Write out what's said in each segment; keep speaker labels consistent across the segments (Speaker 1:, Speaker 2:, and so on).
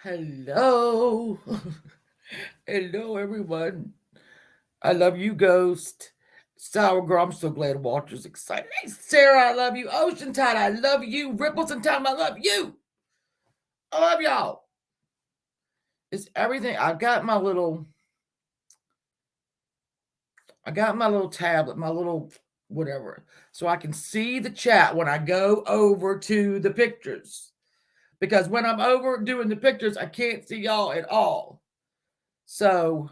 Speaker 1: Hello. Hello, everyone. I love you, Ghost. Sour Girl, I'm so glad Walter's excited. Hey, Sarah, I love you. Ocean Tide, I love you. Ripples and Time, I love you. I love y'all. It's everything. I got my little tablet, my little whatever, so I can see the chat when I go over to the pictures. Because when I'm over doing the pictures, I can't see y'all at all. So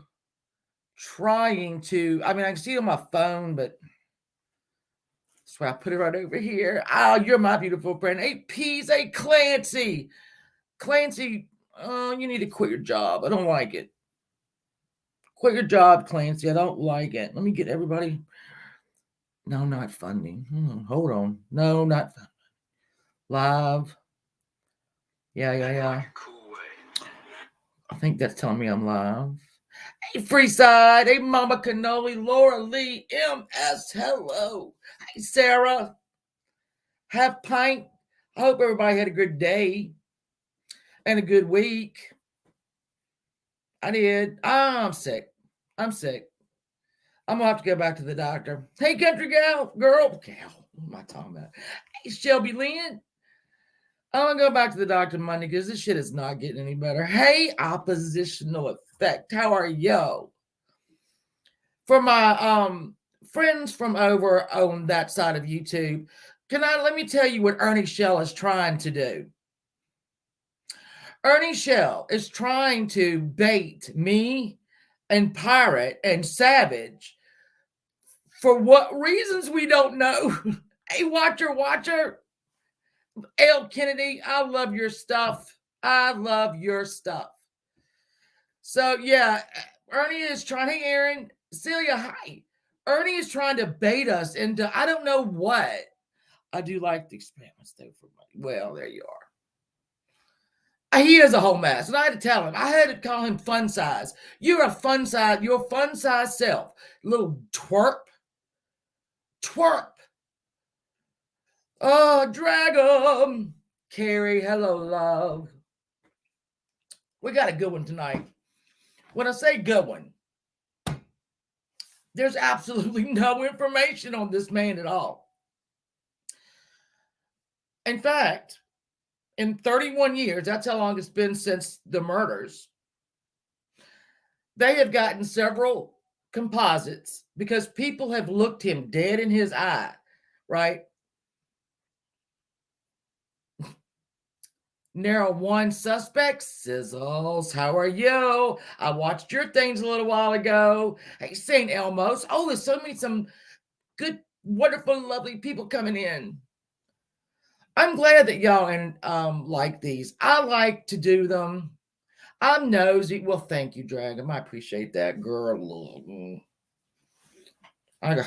Speaker 1: I can see it on my phone, but that's why I put it right over here. Oh, you're my beautiful friend. Hey, Peas. Hey, Clancy. Clancy, you need to quit your job. I don't like it. Quit your job, Clancy. I don't like it. Let me get everybody. No, not funding. Hold on. No, not live. Yeah. I think that's telling me I'm live. Hey, Freeside. Hey, Mama Cannoli. Laura Lee. MS. Hello. Hey, Sarah. Half pint. I hope everybody had a good day and a good week. I did. I'm sick. I'm sick. I'm gonna have to go back to the doctor. Hey, country girl. What am I talking about? Hey, Shelby Lynn. I'm gonna go back to the doctor Monday because this shit is not getting any better. Hey, oppositional effect. How are you? For my friends from over on that side of YouTube, let me tell you what Ernie Shell is trying to do. Ernie Shell is trying to bait me and Pirate and Savage for what reasons we don't know. Hey, watcher. L. Kennedy, I love your stuff. I love your stuff. So, yeah, Ernie is trying. Hey, Aaron, Celia, hi. Ernie is trying to bait us into, I don't know what. I do like the experiments, though, for money. Well, there you are. He is a whole mess. And I had to tell him. I had to call him fun size. You're a fun size. Your fun size self. Little twerp. Twerp. Oh, Dragon. Carrie, hello, love. We got a good one tonight. When I say good one, there's absolutely no information on this man at all. In fact, in 31 years, that's how long it's been since the murders, they have gotten several composites because people have looked him dead in his eye, right? Narrow one suspect, Sizzles. How are you? I watched your things a little while ago. Hey, St. Elmo's. Oh, there's some good, wonderful, lovely people coming in. I'm glad that y'all like these. I like to do them. I'm nosy. Well, thank you, Dragon. I appreciate that, girl. I go.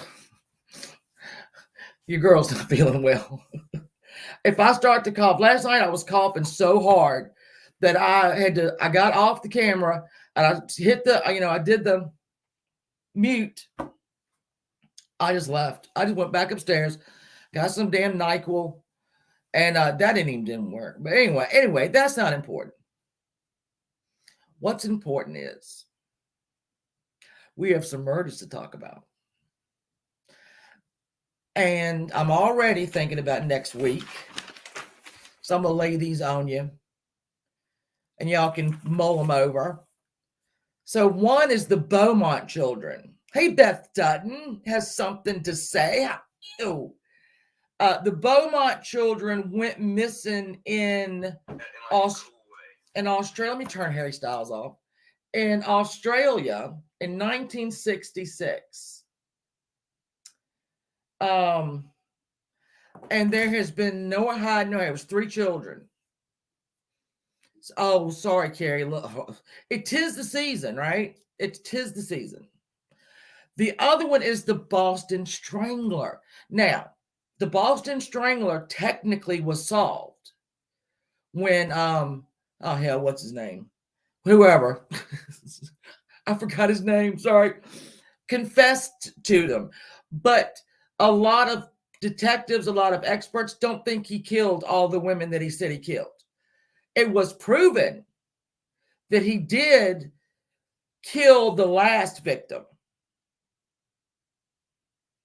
Speaker 1: Your girl's not feeling well. If I start to cough, last night I was coughing so hard that I got off the camera and I hit I did the mute. I just left. I just went back upstairs, got some damn NyQuil, and that didn't work. But anyway, that's not important. What's important is we have some murders to talk about. And I'm already thinking about next week. So I'm going to lay these on you. And y'all can mull them over. So one is the Beaumont children. Hey, Beth Dutton has something to say. Ew. The Beaumont children went missing in Australia. Let me turn Harry Styles off. In Australia in 1966. And there has been no hide, no hair. It was 3 children. Oh, sorry, Carrie. Look, it is the season, right? It is the season. The other one is the Boston Strangler. Now, the Boston Strangler technically was solved when what's his name? Whoever. I forgot his name, sorry. Confessed to them. But a lot of detectives, a lot of experts don't think he killed all the women that he said he killed. It was proven that he did kill the last victim.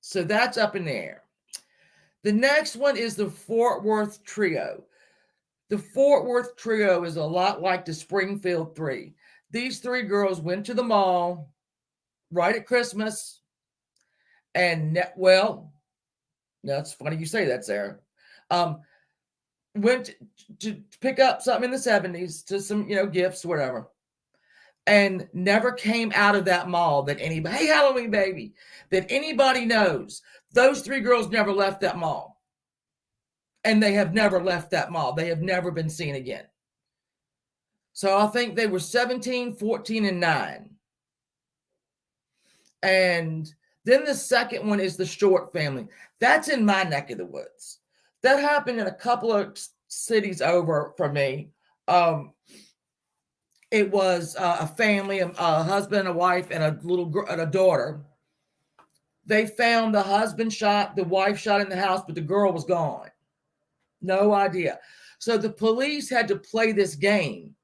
Speaker 1: So that's up in the air. The next one is the Fort Worth Trio. The Fort Worth Trio is a lot like the Springfield Three. These three girls went to the mall right at Christmas, and well, that's funny you say that, Sarah. Went to pick up something in the 70s, to some, gifts, whatever, and never came out of that mall that anybody, hey, Halloween baby, that anybody knows. Those three girls never left that mall. And they have never left that mall. They have never been seen again. So I think they were 17, 14, and 9. And then the second one is the Short family. That's in my neck of the woods. That happened in a couple of cities over from me. It was a family, a husband, a wife, and a little girl, and a daughter. They found the husband shot, the wife shot in the house, but the girl was gone. No idea. So the police had to play this game.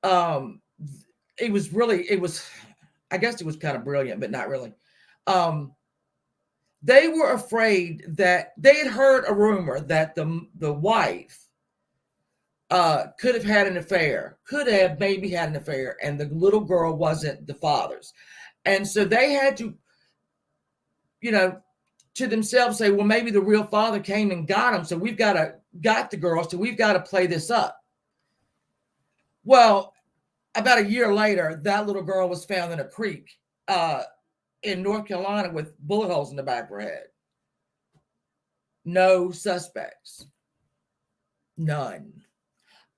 Speaker 1: It was, I guess it was kind of brilliant, but not really. They were afraid that they had heard a rumor that the wife could have had an affair, and the little girl wasn't the father's. And so they had to, to themselves say, well, maybe the real father came and got him. So got the girl. So we've got to play this up. Well, about a year later, that little girl was found in a creek in North Carolina with bullet holes in the back of her head. No suspects. None.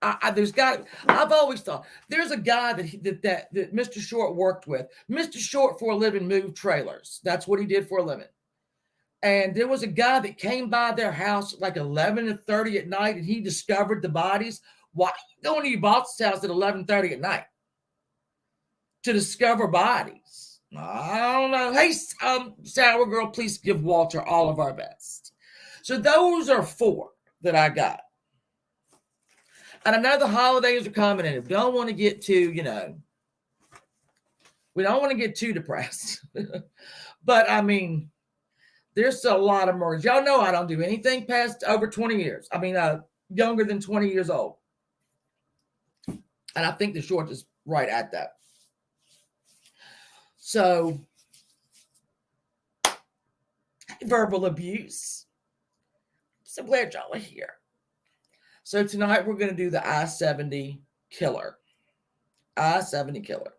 Speaker 1: I've always thought there's a guy that Mr. Short worked with. Mr. Short for a living moved trailers. That's what he did for a living. And there was a guy that came by their house like 11:30 at night, and he discovered the bodies. Why are you going to your boss's house at 11:30 at night to discover bodies? I don't know. Hey, Sour Girl, please give Walter all of our best. So those are 4 that I got. And I know the holidays are coming, and we don't want to get too, we don't want to get too depressed. But I mean, there's a lot of murders. Y'all know I don't do anything past over 20 years. I mean, younger than 20 years old. And I think the Short is right at that. So, verbal abuse. So glad y'all are here. So tonight we're going to do the I-70 killer. I-70 killer.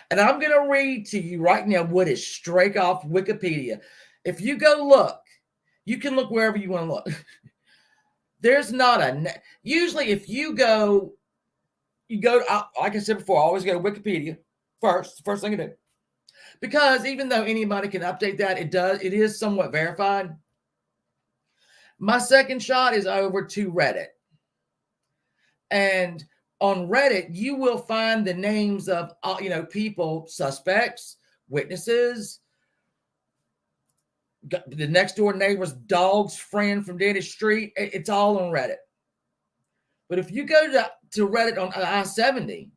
Speaker 1: And I'm going to read to you right now what is straight off Wikipedia. If you go look, you can look wherever you want to look. There's not usually if you go, like I said before, I always go to Wikipedia first, the first thing I do. Because even though anybody can update that, it is somewhat verified. My second shot is over to Reddit. And on Reddit, you will find the names of, people, suspects, witnesses, the next door neighbor's dog's friend from down the street. It's all on Reddit. But if you go to Reddit on I-70,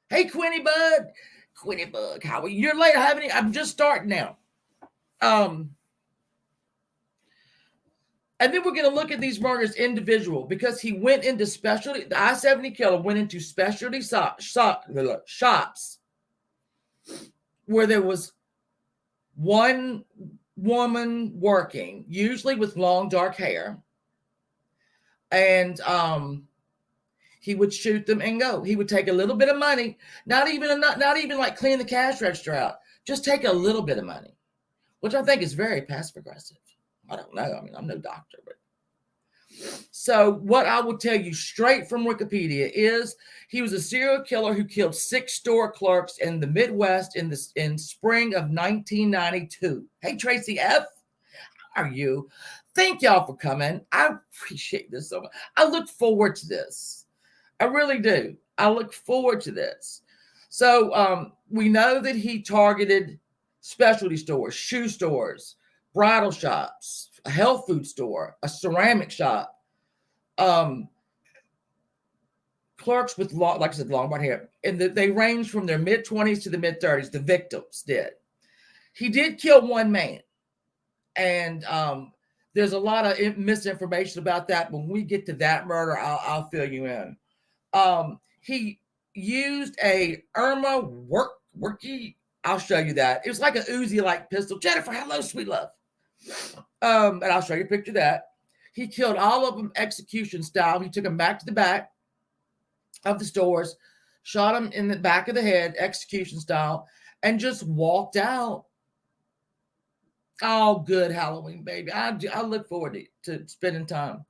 Speaker 1: hey, Quinny Bug, how are you? You're late. I'm just starting now. And then we're going to look at these murders individual because he went into specialty. The I-70 killer went into specialty shops where there was one woman working, usually with long dark hair, and he would shoot them and go. He would take a little bit of money, not even like clean the cash register out, just take a little bit of money, which I think is very passive aggressive. I don't know. I mean, I'm no doctor, but so what I will tell you straight from Wikipedia is he was a serial killer who killed 6 store clerks in the Midwest in spring of 1992. Hey, Tracy F., how are you? Thank y'all for coming. I appreciate this so much. I look forward to this. I really do. I look forward to this. So we know that he targeted specialty stores, shoe stores, bridal shops, a health food store, a ceramic shop, clerks with like I said, long white hair, and they range from their mid-20s to the mid-30s. The victims did. He did kill one man, and there's a lot of misinformation about that. When we get to that murder, I'll fill you in. He used a Irma worky. I'll show you that. It was like an Uzi-like pistol. Jennifer, hello, sweet love. And I'll show you a picture of that. He killed all of them execution style. He took them back to the back of the stores, shot him in the back of the head, execution style, and just walked out. Oh, good Halloween, baby. I look forward to spending time.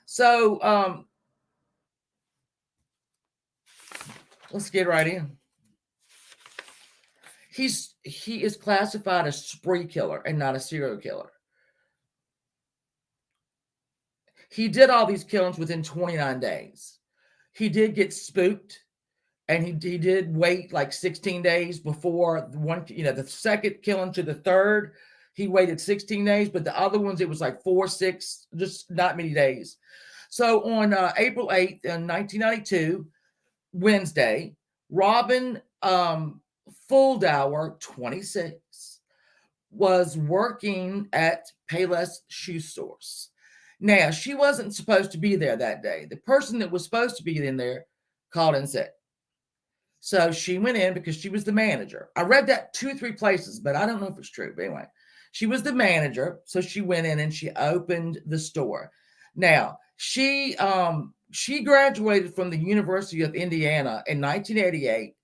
Speaker 1: So let's get right in. He is classified as spree killer and not a serial killer. He did all these killings within 29 days. He did get spooked, and he did wait like 16 days before the second killing to the third. He waited 16 days, but the other ones, it was like 4, 6, just not many days. So on April 8th, 1992, Wednesday, Robin Fuldauer, 26, was working at Payless Shoe Stores. Now, she wasn't supposed to be there that day. The person that was supposed to be in there called in sick. So she went in because she was the manager. I read that 2 or 3 places, but I don't know if it's true. But anyway, she was the manager. So she went in and she opened the store. Now, she graduated from the University of Indiana in 1988.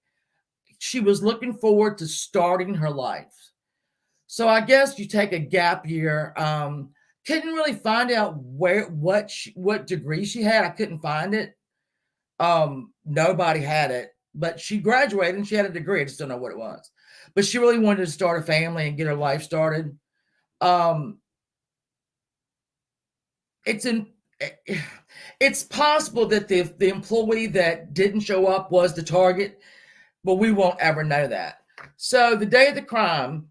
Speaker 1: She was looking forward to starting her life. So I guess you take a gap year. Couldn't really find out what degree she had. I couldn't find it. Nobody had it, but she graduated and she had a degree. I just don't know what it was. But she really wanted to start a family and get her life started. It's possible that the employee that didn't show up was the target, but we won't ever know that. So the day of the crime,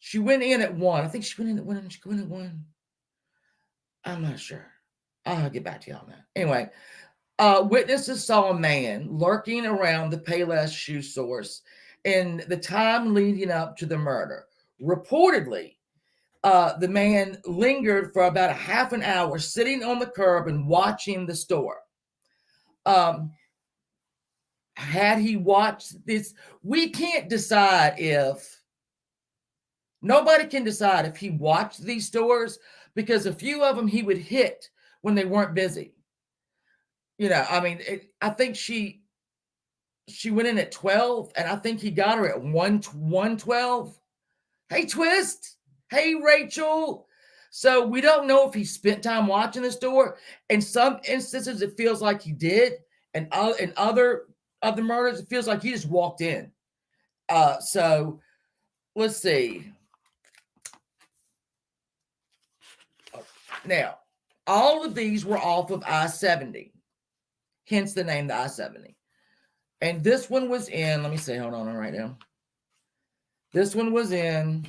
Speaker 1: she went in at 1. I think she went in at 1. She went in at 1. I'm not sure. I'll get back to you on that. Anyway, witnesses saw a man lurking around the Payless shoe stores in the time leading up to the murder. Reportedly, the man lingered for about a half an hour sitting on the curb and watching the store. Had he watched this? We can't decide nobody can decide if he watched these stores, because a few of them he would hit when they weren't busy. I think she went in at 12, and I think he got her at 1:12. Hey, Twist. Hey, Rachel. So we don't know if he spent time watching the store. In some instances, it feels like he did, and in other murders, it feels like he just walked in. So let's see. Now, all of these were off of I-70, hence the name the I-70. And this one was in, let me see, hold on right now. This one was in,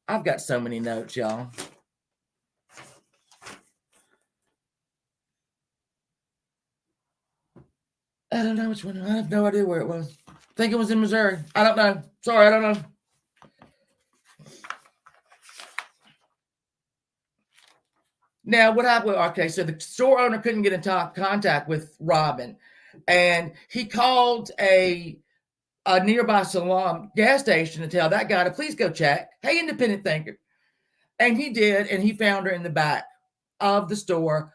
Speaker 1: I've got so many notes, y'all. I don't know which one. I have no idea where it was. I think it was in Missouri. I don't know. Sorry, I don't know. Now, what happened? Okay, so the store owner couldn't get in contact with Robin, and he called a nearby salon gas station to tell that guy to please go check. Hey, independent thinker. And he did, and he found her in the back of the store,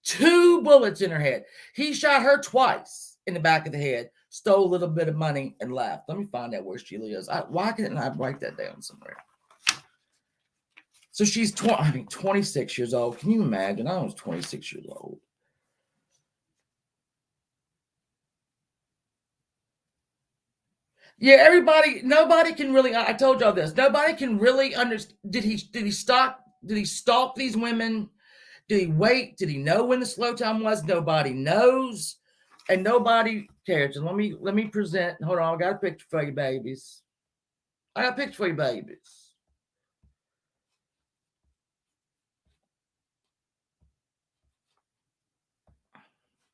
Speaker 1: 2 bullets in her head. He shot her twice in the back of the head, stole a little bit of money, and left. Let me find out where she lives. Why couldn't I write that down somewhere? So she's 26 years old. Can you imagine? I was 26 years old. Yeah, nobody can really, I told y'all this. Nobody can really understand. Did he stalk these women? Did he wait? Did he know when the slow time was? Nobody knows. And nobody cares. And let me present. Hold on, I got a picture for you, babies. I got a picture for you, babies.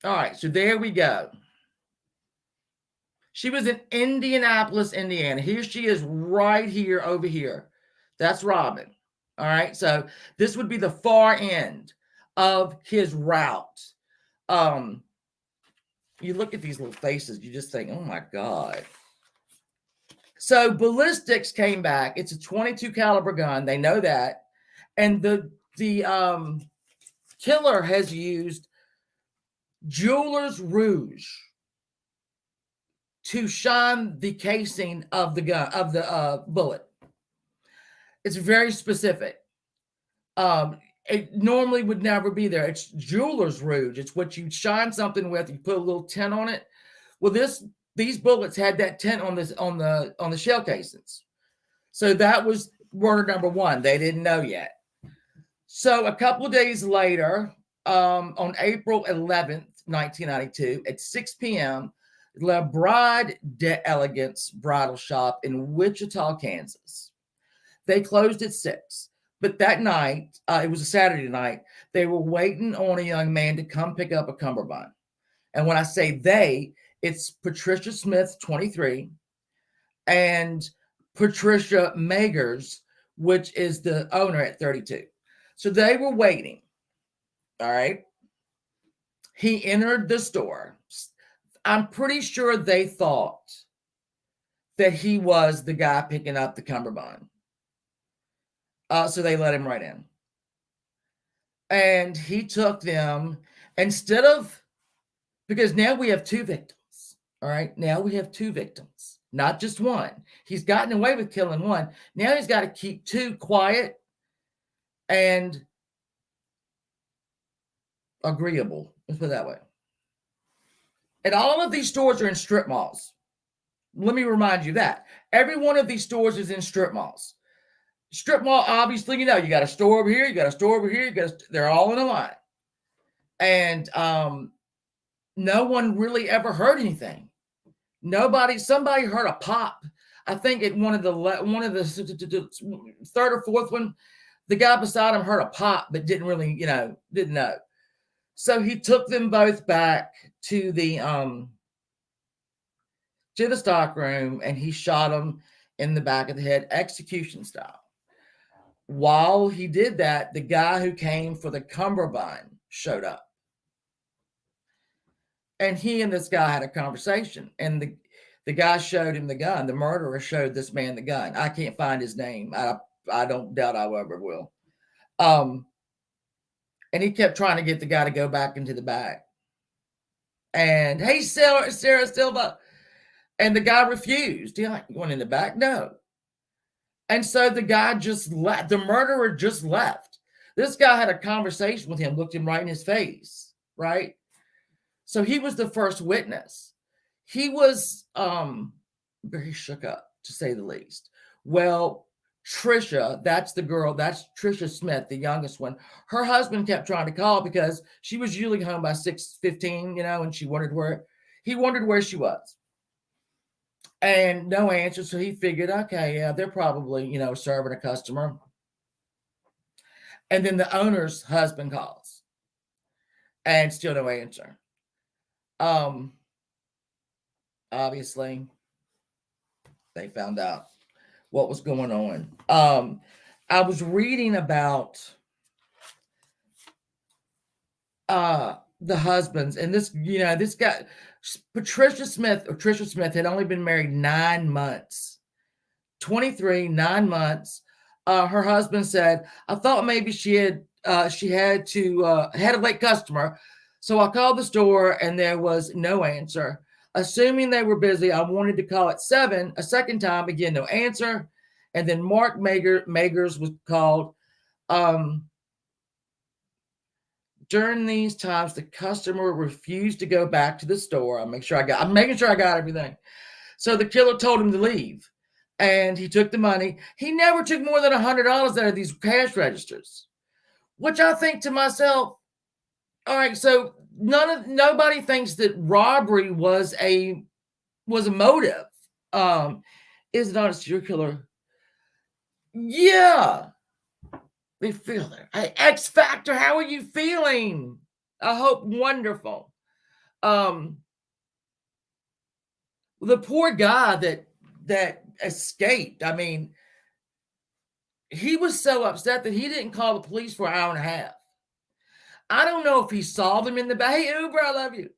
Speaker 1: All right, so there we go. She was in Indianapolis, Indiana. Here she is right here over here. That's Robin. All right, so this would be the far end of his route. You look at these little faces, you just think, oh my God. So ballistics came back. It's a 22 caliber gun. They know that. And the killer has used jeweler's rouge to shine the casing of the gun, of the bullet. It's very specific. It normally would never be there. It's jeweler's rouge. It's what you shine something with. You put a little tint on it. Well, these bullets had that tint on the shell casings. So that was murder number one. They didn't know yet. So a couple of days later, on April 11th, 1992, at 6 p.m., La Bride d'Elegance Bridal Shop in Wichita, Kansas. They closed at 6. But that night, it was a Saturday night, they were waiting on a young man to come pick up a cummerbund. And when I say they, it's Patricia Smith, 23, and Patricia Magers, which is the owner at 32. So they were waiting. All right. He entered the store. I'm pretty sure they thought that he was the guy picking up the cummerbund. So they let him right in. And he took them instead of, because now we have 2 victims. All right. Now we have 2 victims, not just one. He's gotten away with killing one. Now he's got to keep 2 quiet and agreeable. Let's put it that way. And all of these stores are in strip malls. Let me remind you that. Every one of these stores is in strip malls. Strip mall, obviously, you got a store over here, you got a store over here, they're all in a line. And no one really ever heard anything. Somebody heard a pop. I think at one of the 3rd or 4th one, the guy beside him heard a pop, but didn't really, didn't know. So he took them both back to the stock room, and he shot them in the back of the head, execution style. While he did that, the guy who came for the cummerbund showed up. And he and this guy had a conversation, and the guy showed him the gun. The murderer showed this man the gun. I can't find his name. I don't doubt I ever will. And he kept trying to get the guy to go back into the back. And, hey, Sarah Silva. And the guy refused. He's like, you want in the back? No. And so the guy just left. The murderer just left. This guy had a conversation with him, looked him right in his face, right? So he was the first witness. He was very shook up, to say the least. Well, Trisha, that's the girl, that's Trisha Smith, the youngest one. Her husband kept trying to call because she was usually home by 6:15, and he wondered where she was. And no answer. So he figured, okay, yeah, they're probably, serving a customer. And then the owner's husband calls and still no answer. Obviously they found out what was going on. I was reading about the husbands, and this guy, Trisha Smith had only been married 9 months. 23, 9 months. Her husband said, I thought maybe she had a late customer. So I called the store and there was no answer. Assuming they were busy, I wanted to call at 7 a second time. Again, no answer. And then Mark Magers was called. During these times, the customer refused to go back to the store. I'm making sure I got everything. So the killer told him to leave, and he took the money. He never took more than $100 out of these cash registers, which I think to myself, all right, so nobody thinks that robbery was a motive. Is it not a serial killer? Yeah. We feel there. Hey, X Factor, how are you feeling? I hope wonderful. Um, the poor guy that escaped. I mean, he was so upset that he didn't call the police for an hour and a half. I don't know if he saw them in the back. Hey, Uber, I love you.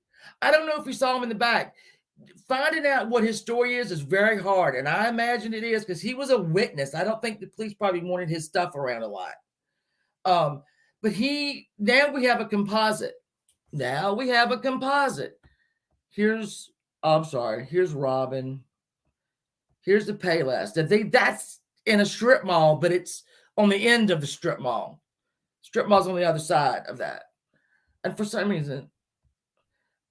Speaker 1: I don't know if he saw him in the back. Finding out what his story is very hard, and I imagine it is because he was a witness. I don't think the police probably wanted his stuff around a lot. But now we have a composite. Now we have a composite. Here's, I'm sorry, here's Robin. Here's the Payless. That's in a strip mall, but it's on the end of the strip mall. Strip mall's on the other side of that. And for some reason,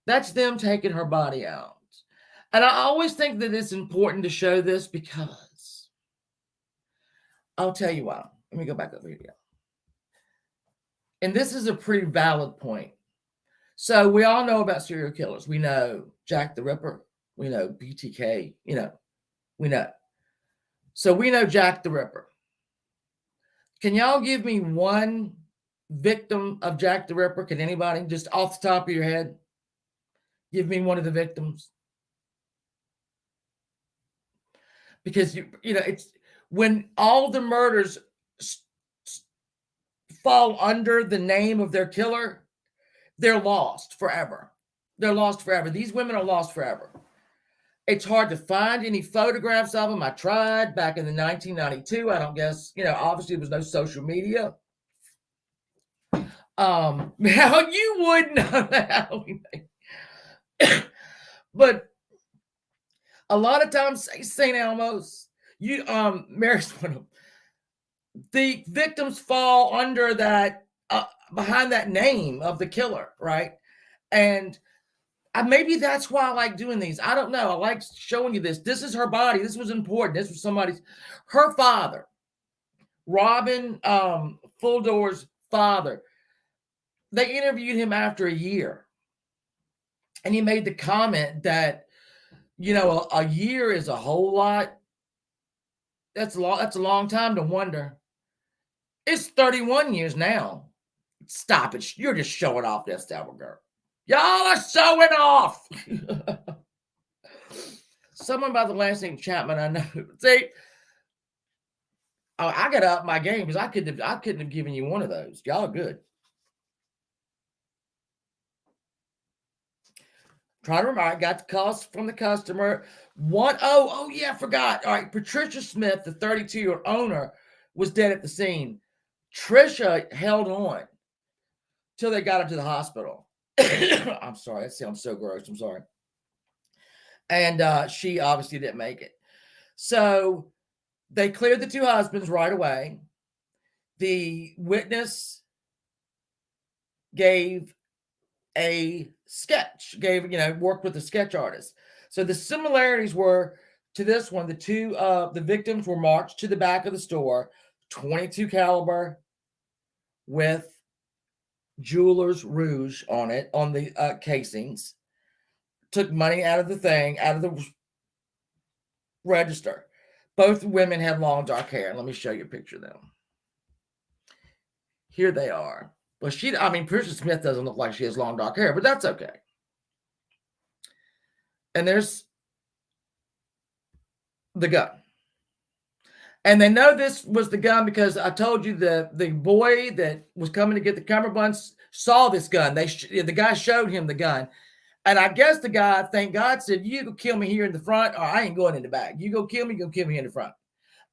Speaker 1: that's them taking her body out. And I always think that it's important to show this because I'll tell you why. Let me go back over here. And this is a pretty valid point. So we all know about serial killers. We know Jack the Ripper. We know BTK. We know. So we know Jack the Ripper. Can y'all give me one victim of Jack the Ripper? Can anybody, just off the top of your head, give me one of the victims? Because it's when all the murders fall under the name of their killer, they're lost forever. They're lost forever. These women are lost forever. It's hard to find any photographs of them. I tried back in the 1992. I don't guess, obviously there was no social media. Now you would know that. But a lot of times, St. Elmo's, Mary's one of them. The victims fall under that, behind that name of the killer, right? And maybe that's why I like doing these. I don't know. I like showing you this. This is her body. This was important. This was her father, Robin Fuldore's father. They interviewed him after a year. And he made the comment that, a year is a whole lot. That's a long time to wonder. It's 31 years now. Stop it. You're just showing off that Stella girl. Y'all are showing off. Someone by the last name Chapman, I know. See, I got to up my game because I couldn't have given you one of those. Y'all are good. Trying to remember, I got the calls from the customer. Oh yeah, I forgot. All right, Patricia Smith, the 32-year-old owner, was dead at the scene. Trisha held on till they got her to the hospital. I'm sorry, that sounds so gross. I'm sorry. And she obviously didn't make it. So they cleared the two husbands right away. The witness gave a sketch, worked with a sketch artist. So the similarities were to this one. The victims were marched to the back of the store, 22 caliber with Jeweler's Rouge on it, on the casings. Took money out of the register. Both women had long dark hair. Let me show you a picture of them. Here they are. Well, Patricia Smith doesn't look like she has long dark hair, but that's okay. And there's the gun. And they know this was the gun because I told you the boy that was coming to get the cummerbunds saw this gun. The guy showed him the gun. And I guess the guy, thank God, said, you go kill me here in the front, or I ain't going in the back. You go kill me in the front.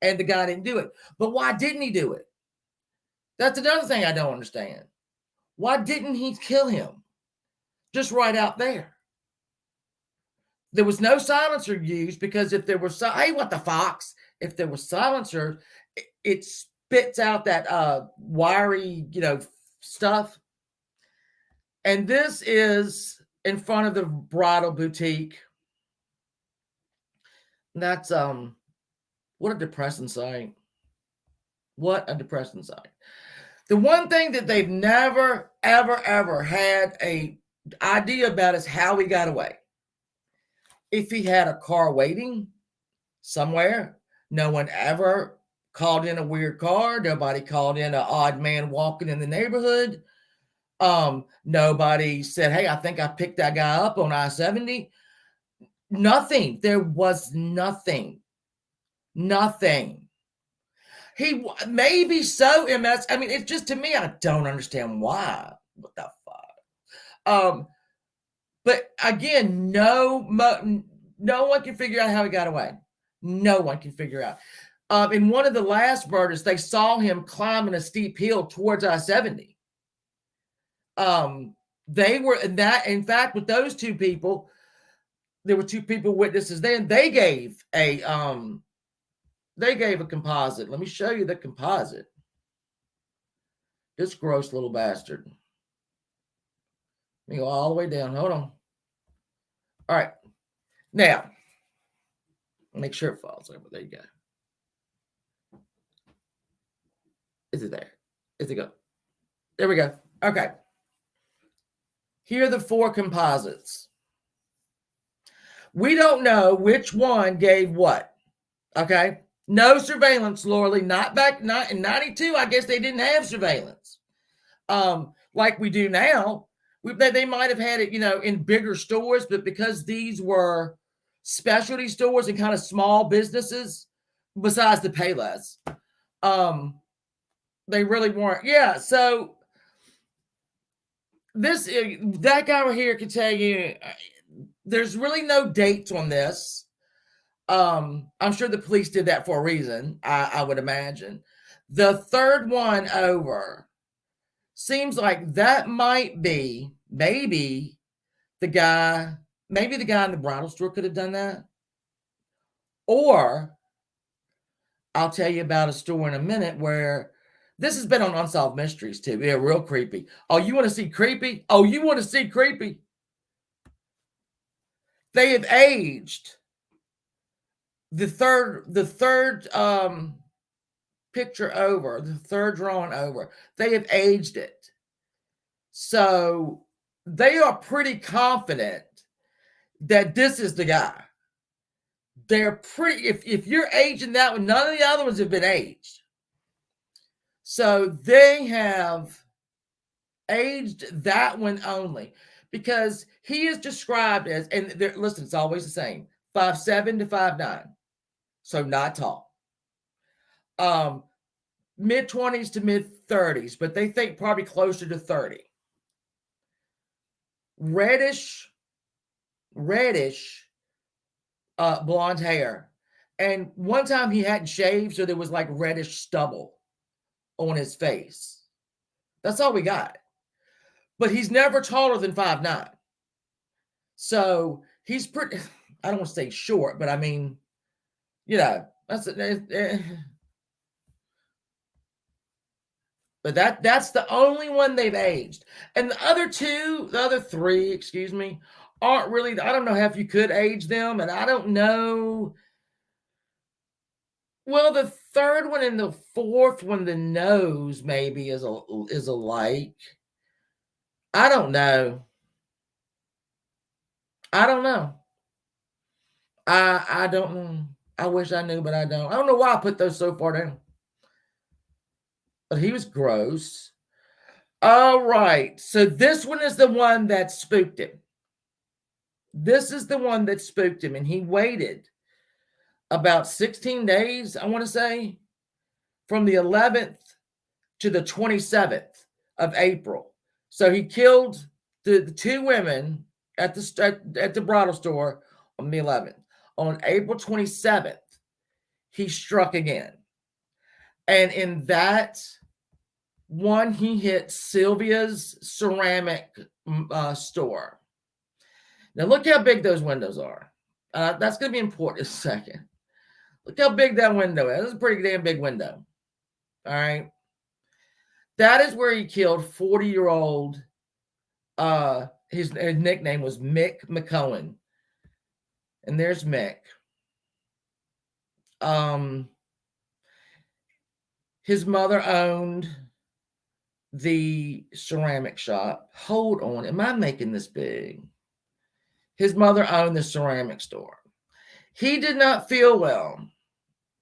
Speaker 1: And the guy didn't do it. But why didn't he do it? That's another thing I don't understand. Why didn't he kill him? Just right out there. There was no silencer used because if there was, hey, what the fox? If there was silencer, it spits out that wiry, stuff. And this is in front of the bridal boutique. That's what a depressing sight. What a depressing sight. The one thing that they've never, ever, ever had a idea about is how he got away. If he had a car waiting somewhere, no one ever called in a weird car. Nobody called in an odd man walking in the neighborhood. Nobody said, hey, I think I picked that guy up on I-70. Nothing. There was nothing. Nothing. He maybe so, MS. I mean, it's just, to me, I don't understand why. What the fuck? But again, no one can figure out how he got away. No one can figure out. In one of the last murders, they saw him climbing a steep hill towards I-70. They were in fact, with those two people, there were two people witnesses then. They gave a composite. Let me show you the composite. This gross little bastard. Let me go all the way down. Hold on. All right. Now, make sure it falls over. There you go. Is it there? Is it go? There we go. Okay. Here are the four composites. We don't know which one gave what. Okay. No surveillance, Lorley. Not in 92. I guess they didn't have surveillance. Like we do now. They might have had it, in bigger stores, but because these were specialty stores and kind of small businesses, besides the Payless, they really weren't. Yeah. So that guy right here can tell you, there's really no dates on this. I'm sure the police did that for a reason. I would imagine. The third one over seems like that might be maybe the guy in the bridal store could have done that. Or I'll tell you about a store in a minute where this has been on Unsolved Mysteries too. Yeah, real creepy. Oh, you want to see creepy? Oh, you want to see creepy? They have aged the third picture over, the third drawing over. They have aged it. So they are pretty confident that this is the guy. They're pretty, if you're aging that one, none of the other ones have been aged. So they have aged that one only because he is described as, and listen, it's always the same, 5'7" to 5'9". So not tall. Mid-20s to mid-30s, but they think probably closer to 30. Reddish blonde hair. And one time he hadn't shaved, so there was like reddish stubble on his face. That's all we got. But he's never taller than 5'9". So he's pretty, I don't want to say short, but I mean, that's but that's the only one they've aged. And the other three, aren't really, I don't know how if you could age them, and I don't know. Well, the third one and the fourth one, the nose maybe is alike. I don't know. I don't know. I don't know. I wish I knew, but I don't. I don't know why I put those so far down. But he was gross. All right. So this one is the one that spooked him. This is the one that spooked him. And he waited about 16 days, I want to say, from the 11th to the 27th of April. So he killed the two women at the bridal store on the 11th. On April 27th, he struck again. And in that one, he hit Sylvia's ceramic store. Now, look how big those windows are. That's going to be important in a second. Look how big that window is. That's a pretty damn big window. All right. That is where he killed 40-year-old. His nickname was Mick McCohen. And there's Mick. His mother owned the ceramic shop. Hold on. Am I making this big? His mother owned the ceramic store. He did not feel well.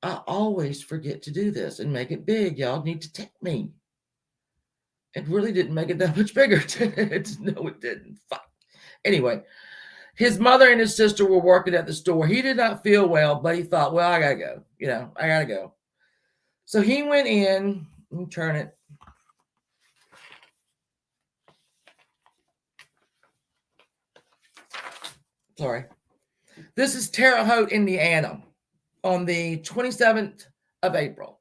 Speaker 1: I always forget to do this and make it big. Y'all need to tip me. It really didn't make it that much bigger, did it? No, it didn't. Fuck. Anyway, his mother and his sister were working at the store. He did not feel well, but he thought, well, I gotta go. I gotta go. So he went in. Let me turn it. Sorry. This is Terre Haute, Indiana, on the 27th of April.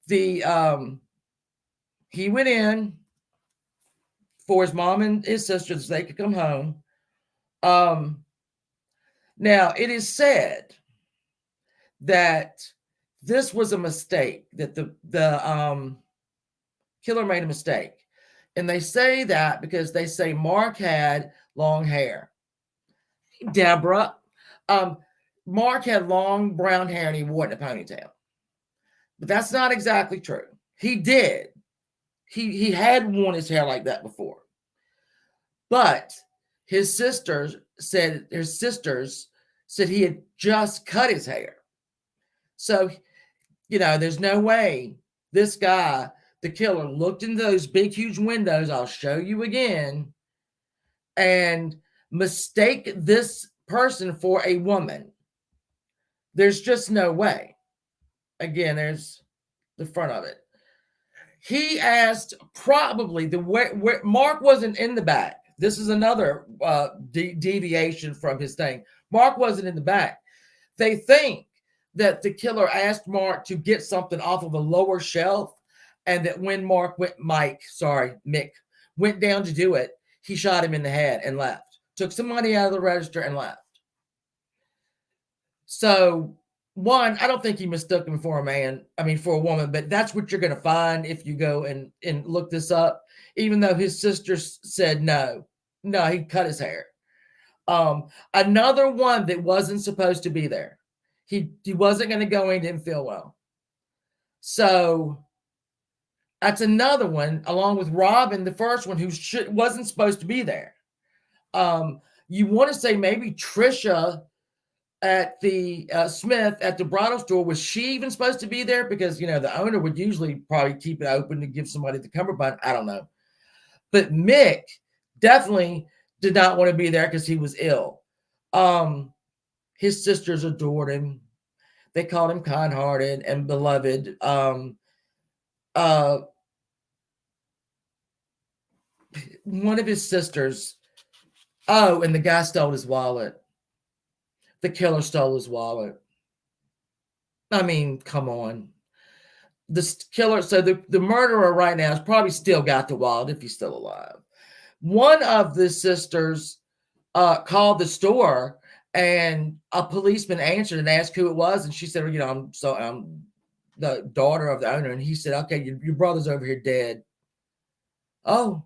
Speaker 1: He went in for his mom and his sisters so they could come home. Now, it is said that this was a mistake, that the killer made a mistake. And they say that because they say Mark had long hair. Deborah, Mark had long brown hair and he wore it in a ponytail. But that's not exactly true. He did. He had worn his hair like that before. But his sisters said he had just cut his hair. So, there's no way this guy, the killer, looked into those big, huge windows, I'll show you again, and mistake this person for a woman. There's just no way. Again, there's the front of it. He asked probably where Mark wasn't in the back. This is another deviation from his thing. Mark wasn't in the back. They think that the killer asked Mark to get something off of a lower shelf, and that when Mick went down to do it, he shot him in the head and left. Took some money out of the register and left. So, one, I don't think he mistook him for for a woman, but that's what you're going to find if you go and look this up, even though his sister said no, he cut his hair. Another one that wasn't supposed to be there. He wasn't going to go in, didn't feel well. So that's another one, along with Robin, the first one, who wasn't supposed to be there. You want to say maybe Trisha at the Smith at the bridal store, was she even supposed to be there? Because, the owner would usually probably keep it open to give somebody the cummerbund. I don't know. But Mick definitely did not want to be there because he was ill. His sisters adored him. They called him kind-hearted and beloved. One of his sisters, and the guy stole his wallet. The killer stole his wallet. I mean, come on. The killer, so the murderer right now has probably still got the wallet if he's still alive. One of the sisters called the store, and a policeman answered and asked who it was, and she said, I'm the daughter of the owner. And he said, okay, your brother's over here dead. Oh,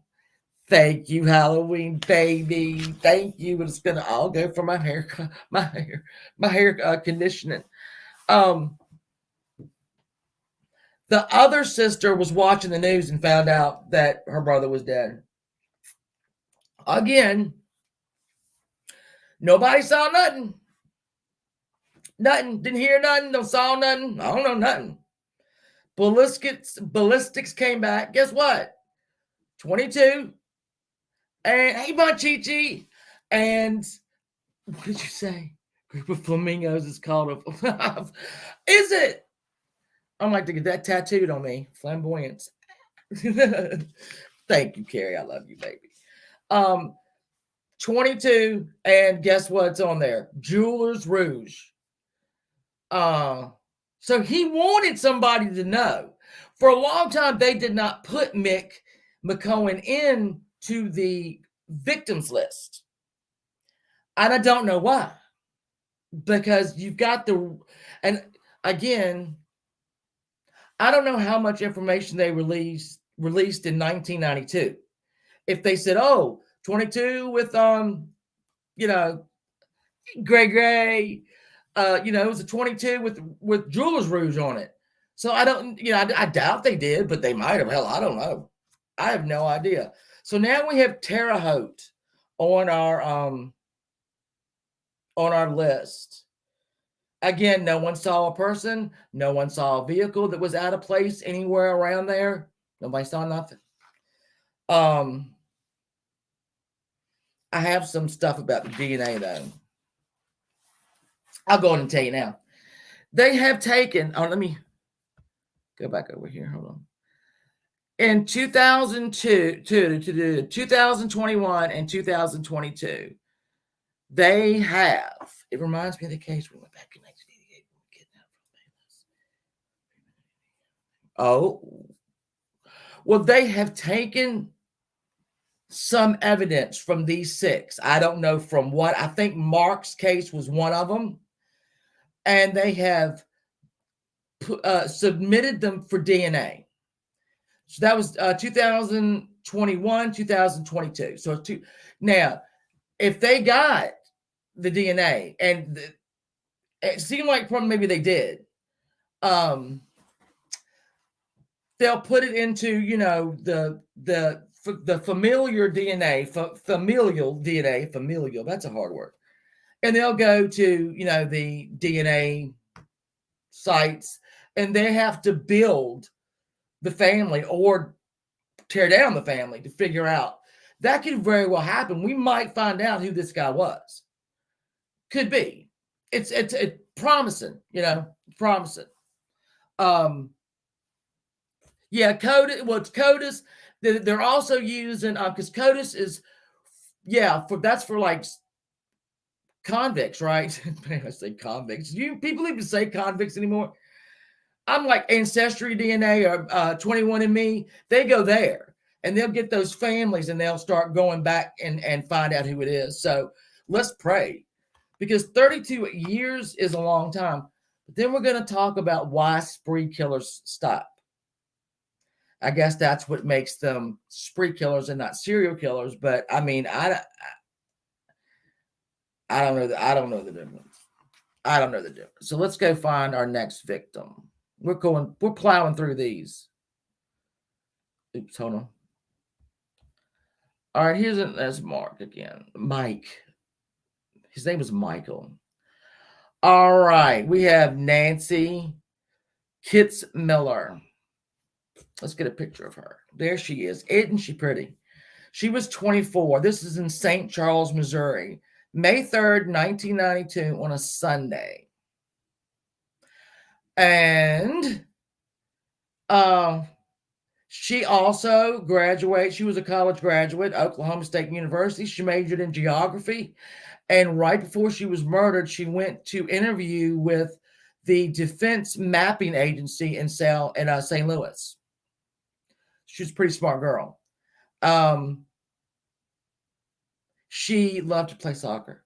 Speaker 1: thank you, Halloween baby. Thank you. It's gonna all go for my hair conditioning. The other sister was watching the news and found out that her brother was dead. Again, nobody saw nothing. Nothing. Didn't hear nothing. No saw nothing. I don't know nothing. Ballistics came back. Guess what? 22. And hey, Chi. And what did you say? Group of flamingos is called a. Is it? I'd like to get that tattooed on me. Flamboyance. Thank you, Carrie. I love you, baby. 22, and guess what's on there? Jewelers Rouge. So he wanted somebody to know. For a long time, they did not put Mick McCohen into the victims list. And I don't know why. Because you've got and again, I don't know how much information they released in 1992. If they said, 22 with Gray, it was a 22 with Jewelers Rouge on it. So I don't, I doubt they did, but they might have. Hell, I don't know. I have no idea. So now we have Terre Haute on our list. Again, no one saw a person. No one saw a vehicle that was out of place anywhere around there. Nobody saw nothing. I have some stuff about the DNA though. I'll go on and tell you now. They have taken, let me go back over here. Hold on. In 2002 to 2021 and 2022, they have, it reminds me of the case we went back in 1988 when we kidnapped from Oh, well, they have taken some evidence from these 6. I don't know from what. I think Mark's case was one of them. And they have submitted them for DNA. So that was 2021, 2022. So now, if they got the DNA, and it seemed like probably maybe they did, they'll put it into, the familiar DNA, familial, that's a hard word. And they'll go to, the DNA sites, and they have to build the family or tear down the family to figure out. That could very well happen. We might find out who this guy was. Could be. It's promising, promising. Yeah, CODIS. Well, it's CODIS. They're also using because CODIS is, that's for like convicts, right? I say convicts. Do people even say convicts anymore? I'm like Ancestry DNA or 21andMe. They go there and they'll get those families and they'll start going back and find out who it is. So let's pray, because 32 years is a long time. But then we're going to talk about why spree killers stop. I guess that's what makes them spree killers and not serial killers. But I mean, I don't know. I don't know the difference. I don't know the difference. So let's go find our next victim. We're plowing through these. Oops, hold on. All right, there's Mark again. Mike. His name is Michael. All right, we have Nancy Kitzmiller. Let's get a picture of her. There she is. Isn't she pretty? She was 24. This is in St. Charles, Missouri, May 3rd, 1992, on a Sunday. And she also graduated. She was a college graduate, Oklahoma State University. She majored in geography. And right before she was murdered, she went to interview with the Defense Mapping Agency in St. Louis. She's a pretty smart girl. She loved to play soccer.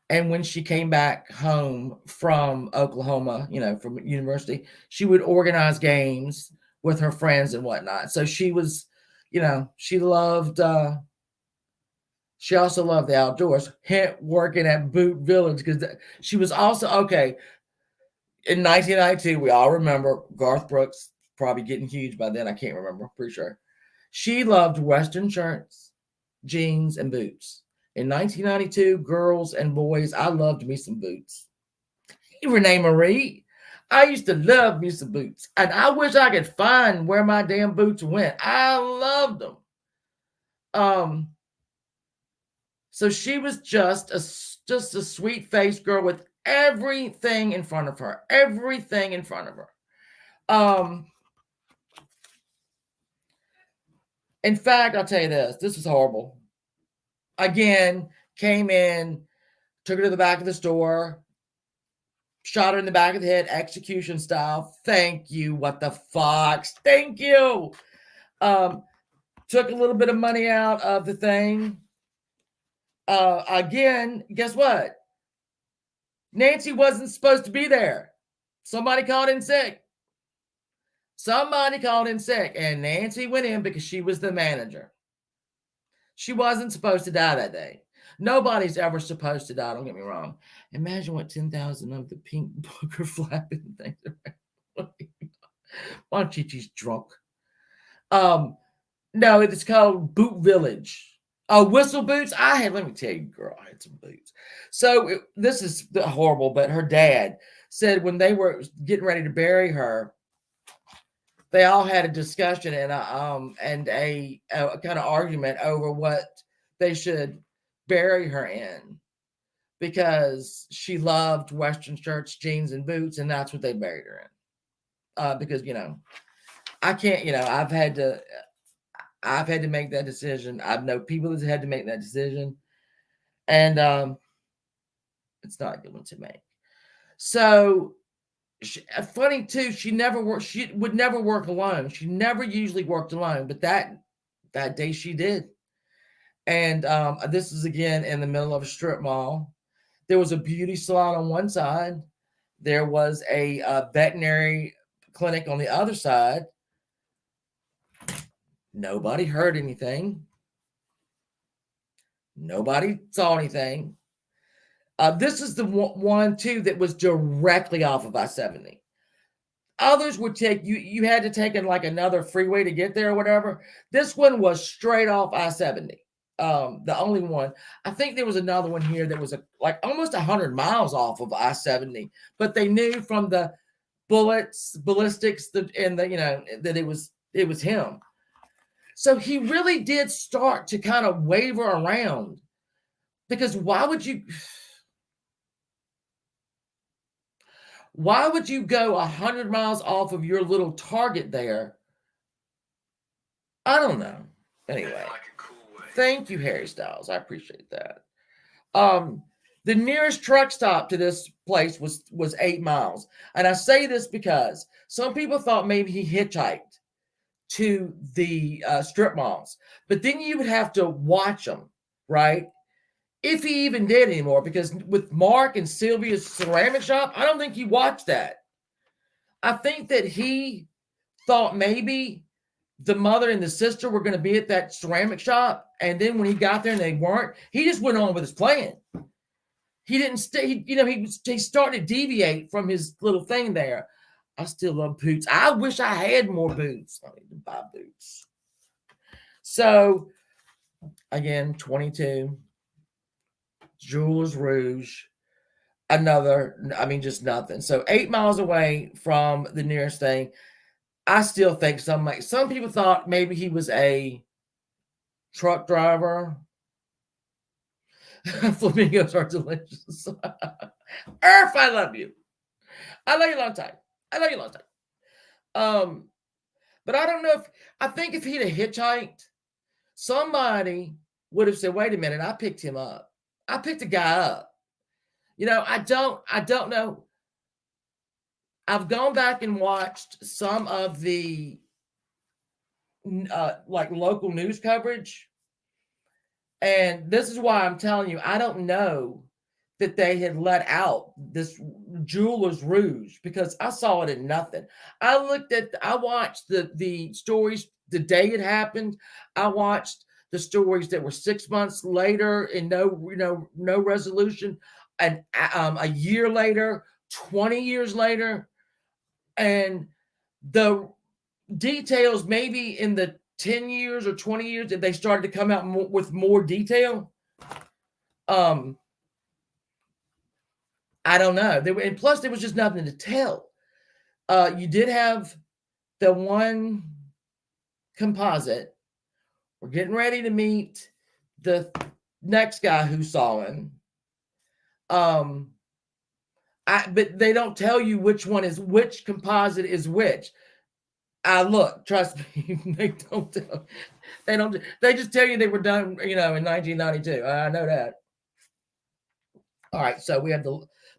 Speaker 1: And when she came back home from Oklahoma, from university, she would organize games with her friends and whatnot. So she was, she loved, she also loved the outdoors, working at Boot Village, because she was also, in 1992, we all remember Garth Brooks, probably getting huge by then. I can't remember, pretty sure. She loved Western shirts, jeans, and boots. In 1992, girls and boys, I loved me some boots. Hey, Renee Marie, I used to love me some boots. And I wish I could find where my damn boots went. I loved them. So she was just a sweet-faced girl with everything in front of her. Everything in front of her. In fact, I'll tell you this. This is horrible. Again, came in, took her to the back of the store, shot her in the back of the head, execution style. Thank you. What the fuck? Thank you. Took a little bit of money out of the thing. Again, guess what? Nancy wasn't supposed to be there. Somebody called in sick. And Nancy went in because she was the manager. She wasn't supposed to die that day. Nobody's ever supposed to die, don't get me wrong. Imagine what 10,000 of the pink booger flapping things are. Why don't she's drunk? No, it's called Boot Village. Oh, whistle boots? let me tell you, girl, I had some boots. So this is horrible, but her dad said when they were getting ready to bury her, they all had a discussion and a kind of argument over what they should bury her in, because she loved Western shirts, jeans, and boots, and that's what they buried her in. Because I can't, I've had to make that decision. I've known people that had to make that decision, and it's not a good one to make. So funny too, she never worked. She would never work alone. She never usually worked alone, but that day she did. And this is again in the middle of a strip mall. There was a beauty salon on one side. There was a veterinary clinic on the other side. Nobody heard anything. Nobody saw anything. This is the one too that was directly off of I-70. Others would take you. You had to take in like another freeway to get there or whatever. This one was straight off I-70. The only one. I think there was another one here that was like almost 100 miles off of I-70, but they knew from the ballistics, that it was him. So he really did start to kind of waver around, because why would you go 100 miles off of your little target there? I don't know. Anyway, thank you, Harry Styles. I appreciate that. The nearest truck stop to this place was 8 miles. And I say this because some people thought maybe he hitchhiked to the strip malls, but then you would have to watch him, right? If he even did anymore, because with Mark and Sylvia's ceramic shop, I don't think he watched that. I think that he thought maybe the mother and the sister were going to be at that ceramic shop, and then when he got there and they weren't, he just went on with his plan. He didn't stay. He started to deviate from his little thing there. I still love boots. I wish I had more boots. I need to buy boots. So again, 22. Jules Rouge, just nothing. So 8 miles away from the nearest thing. I still think some people thought maybe he was a truck driver. Flamingos are delicious. Earth, I love you. I love you a long time. But I don't know I think if he'd have hitchhiked, somebody would have said, wait a minute, I picked him up. I picked a guy up. I don't know. I've gone back and watched some of the like local news coverage. And this is why I'm telling you, I don't know that they had let out this Jeweler's Rouge, because I saw it in nothing. I watched the stories the day it happened. I watched the stories that were 6 months later and no resolution, and a year later, 20 years later, and the details maybe in the 10 years or 20 years that they started to come out with more detail. I don't know. And plus there was just nothing to tell. You did have the one composite. We're getting ready to meet the next guy who saw him. But they don't tell you which composite is which. Look, trust me, they don't tell. They just tell you they were done, in 1992. I know that. All right, so we have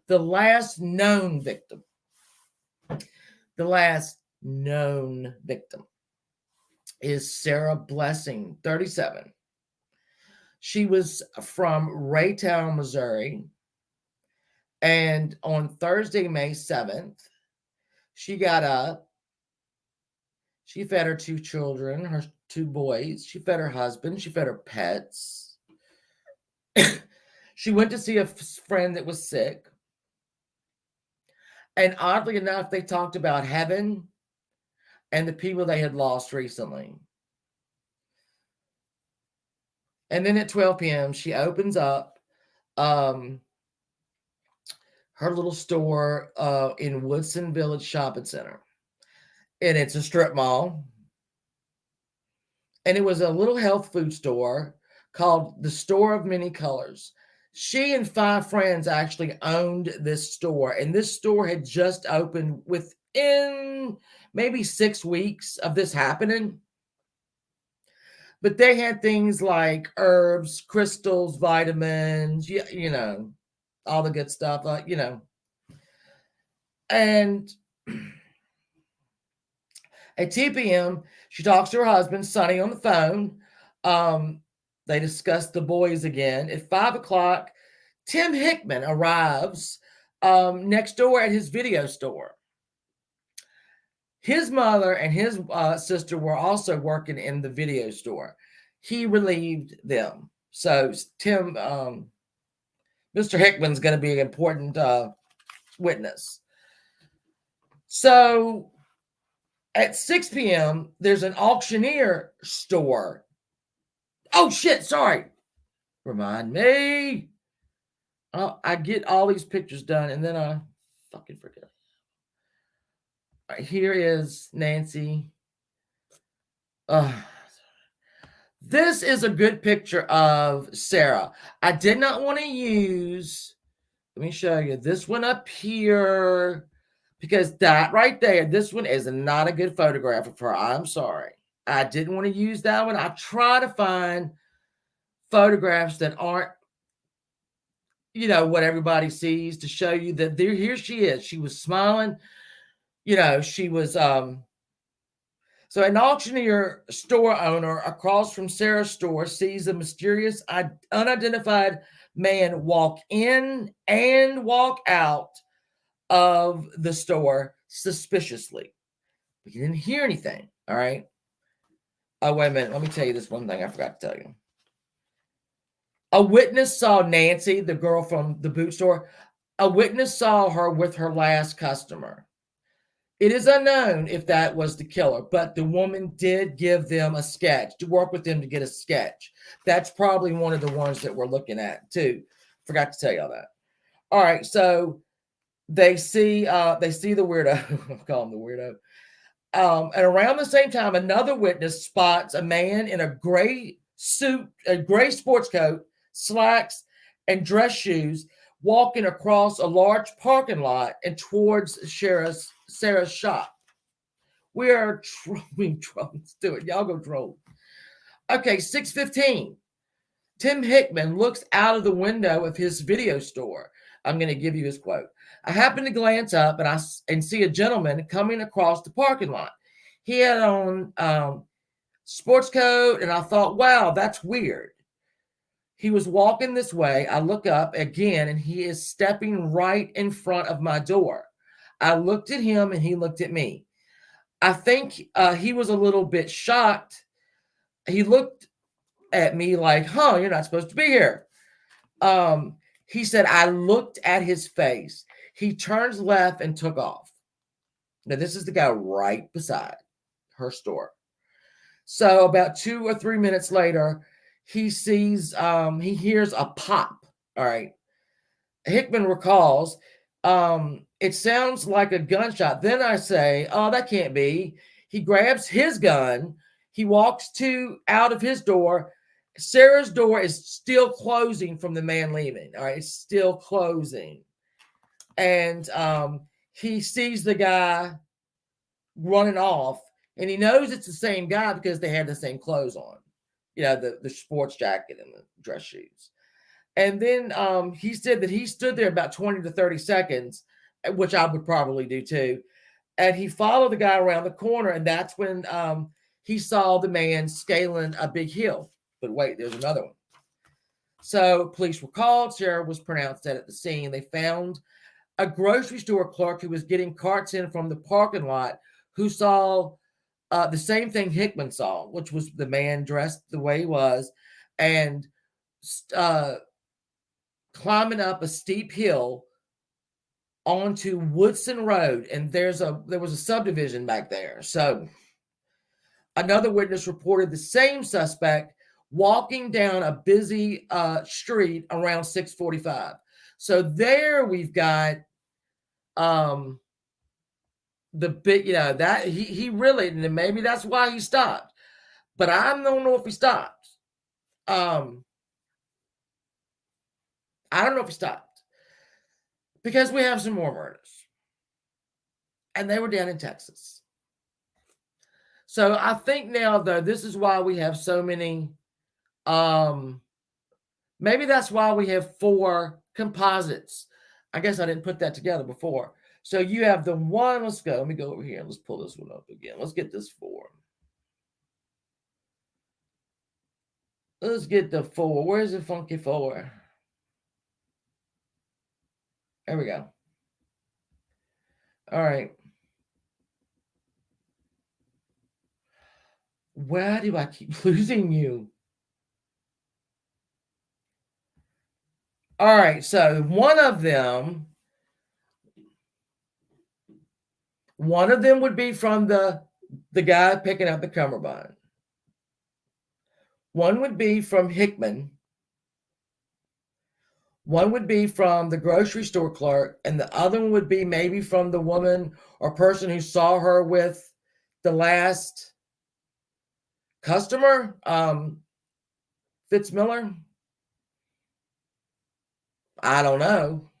Speaker 1: the last known victim. The last known victim is Sarah Blessing, 37. She was from Raytown, Missouri. And on Thursday, May 7th, she got up. She fed her 2 children, her 2 boys. She fed her husband. She fed her pets. She went to see a friend that was sick. And oddly enough, they talked about heaven and the people they had lost recently. And then at 12 p.m., she opens up her little store in Woodson Village Shopping Center. and it's a strip mall. And it was a little health food store called the Store of Many Colors. She and 5 friends actually owned this store, and this store had just opened within maybe 6 weeks of this happening. But they had things like herbs, crystals, vitamins, all the good stuff, And at 2 p.m., she talks to her husband, Sonny, on the phone. They discuss the boys again. At 5 o'clock, Tim Hickman arrives next door at his video store. His mother and his sister were also working in the video store. He relieved them. So Tim, Mr. Hickman's going to be an important witness. So at 6 p.m., there's an auctioneer store. Oh, shit, sorry. Remind me. I get all these pictures done, and then I fucking forget. All right, here is Nancy. This is a good picture of Sarah. I did not want to use, let me show you, this one up here, because that right there, this one is not a good photograph of her. I'm sorry. I didn't want to use that one. I try to find photographs that aren't, what everybody sees, to show you that here she is. She was smiling. She was, so an auctioneer store owner across from Sarah's store sees a mysterious, unidentified man walk in and walk out of the store suspiciously. But he didn't hear anything, all right? Oh, wait a minute. Let me tell you this one thing I forgot to tell you. A witness saw Nancy, the girl from the boot store. A witness saw her with her last customer. It is unknown if that was the killer, but the woman did give them a sketch, to work with them to get a sketch. That's probably one of the ones that we're looking at too. Forgot to tell y'all that. All right, so they see the weirdo. I'm calling him the weirdo. And around the same time, another witness spots a man in a gray suit, a gray sports coat, slacks, and dress shoes walking across a large parking lot and towards Sarah's shop. We are trolling. Let's do it. Y'all go troll. Okay, 6:15. Tim Hickman looks out of the window of his video store. I'm going to give you his quote. I happened to glance up and see a gentleman coming across the parking lot. He had on sports coat, and I thought, wow, that's weird. He was walking this way. I look up again, and he is stepping right in front of my door. I looked at him, and he looked at me. I think he was a little bit shocked. He looked at me like, you're not supposed to be here. He said, I looked at his face. He turns left and took off. Now, this is the guy right beside her store. So about 2 or 3 minutes later, he hears a pop. All right. Hickman recalls, it sounds like a gunshot. Then I say, oh, that can't be. He grabs his gun. He walks out of his door. Sarah's door is still closing from the man leaving. All right. It's still closing. And he sees the guy running off, and he knows it's the same guy because they had the same clothes on, the sports jacket and the dress shoes. And then he said that he stood there about 20 to 30 seconds, which I would probably do too. And he followed the guy around the corner, and that's when he saw the man scaling a big hill. But wait, there's another one. So police were called. Sarah was pronounced dead at the scene. They found a grocery store clerk who was getting carts in from the parking lot, who saw the same thing Hickman saw, which was the man dressed the way he was and climbing up a steep hill onto Woodson Road. And there was a subdivision back there. So another witness reported the same suspect walking down a busy street around 6:45. So there we've got the big, that he really, and maybe that's why he stopped. But I don't know if he stopped. Um, I don't know if he stopped because we have some more murders, and they were down in Texas. So I think now, though, this is why we have so many. Maybe that's why we have 4 composites. I guess I didn't put that together before. So you have the one. Let's go. Let me go over here. Let's pull this one up again. Let's get this 4. Let's get the 4. Where's the funky 4? There we go. All right. Why do I keep losing you? All right. So one of them would be from the guy picking up the cummerbund. One would be from Hickman. One would be from the grocery store clerk, and the other one would be maybe from the woman or person who saw her with the last customer, Fitzmiller. I don't know.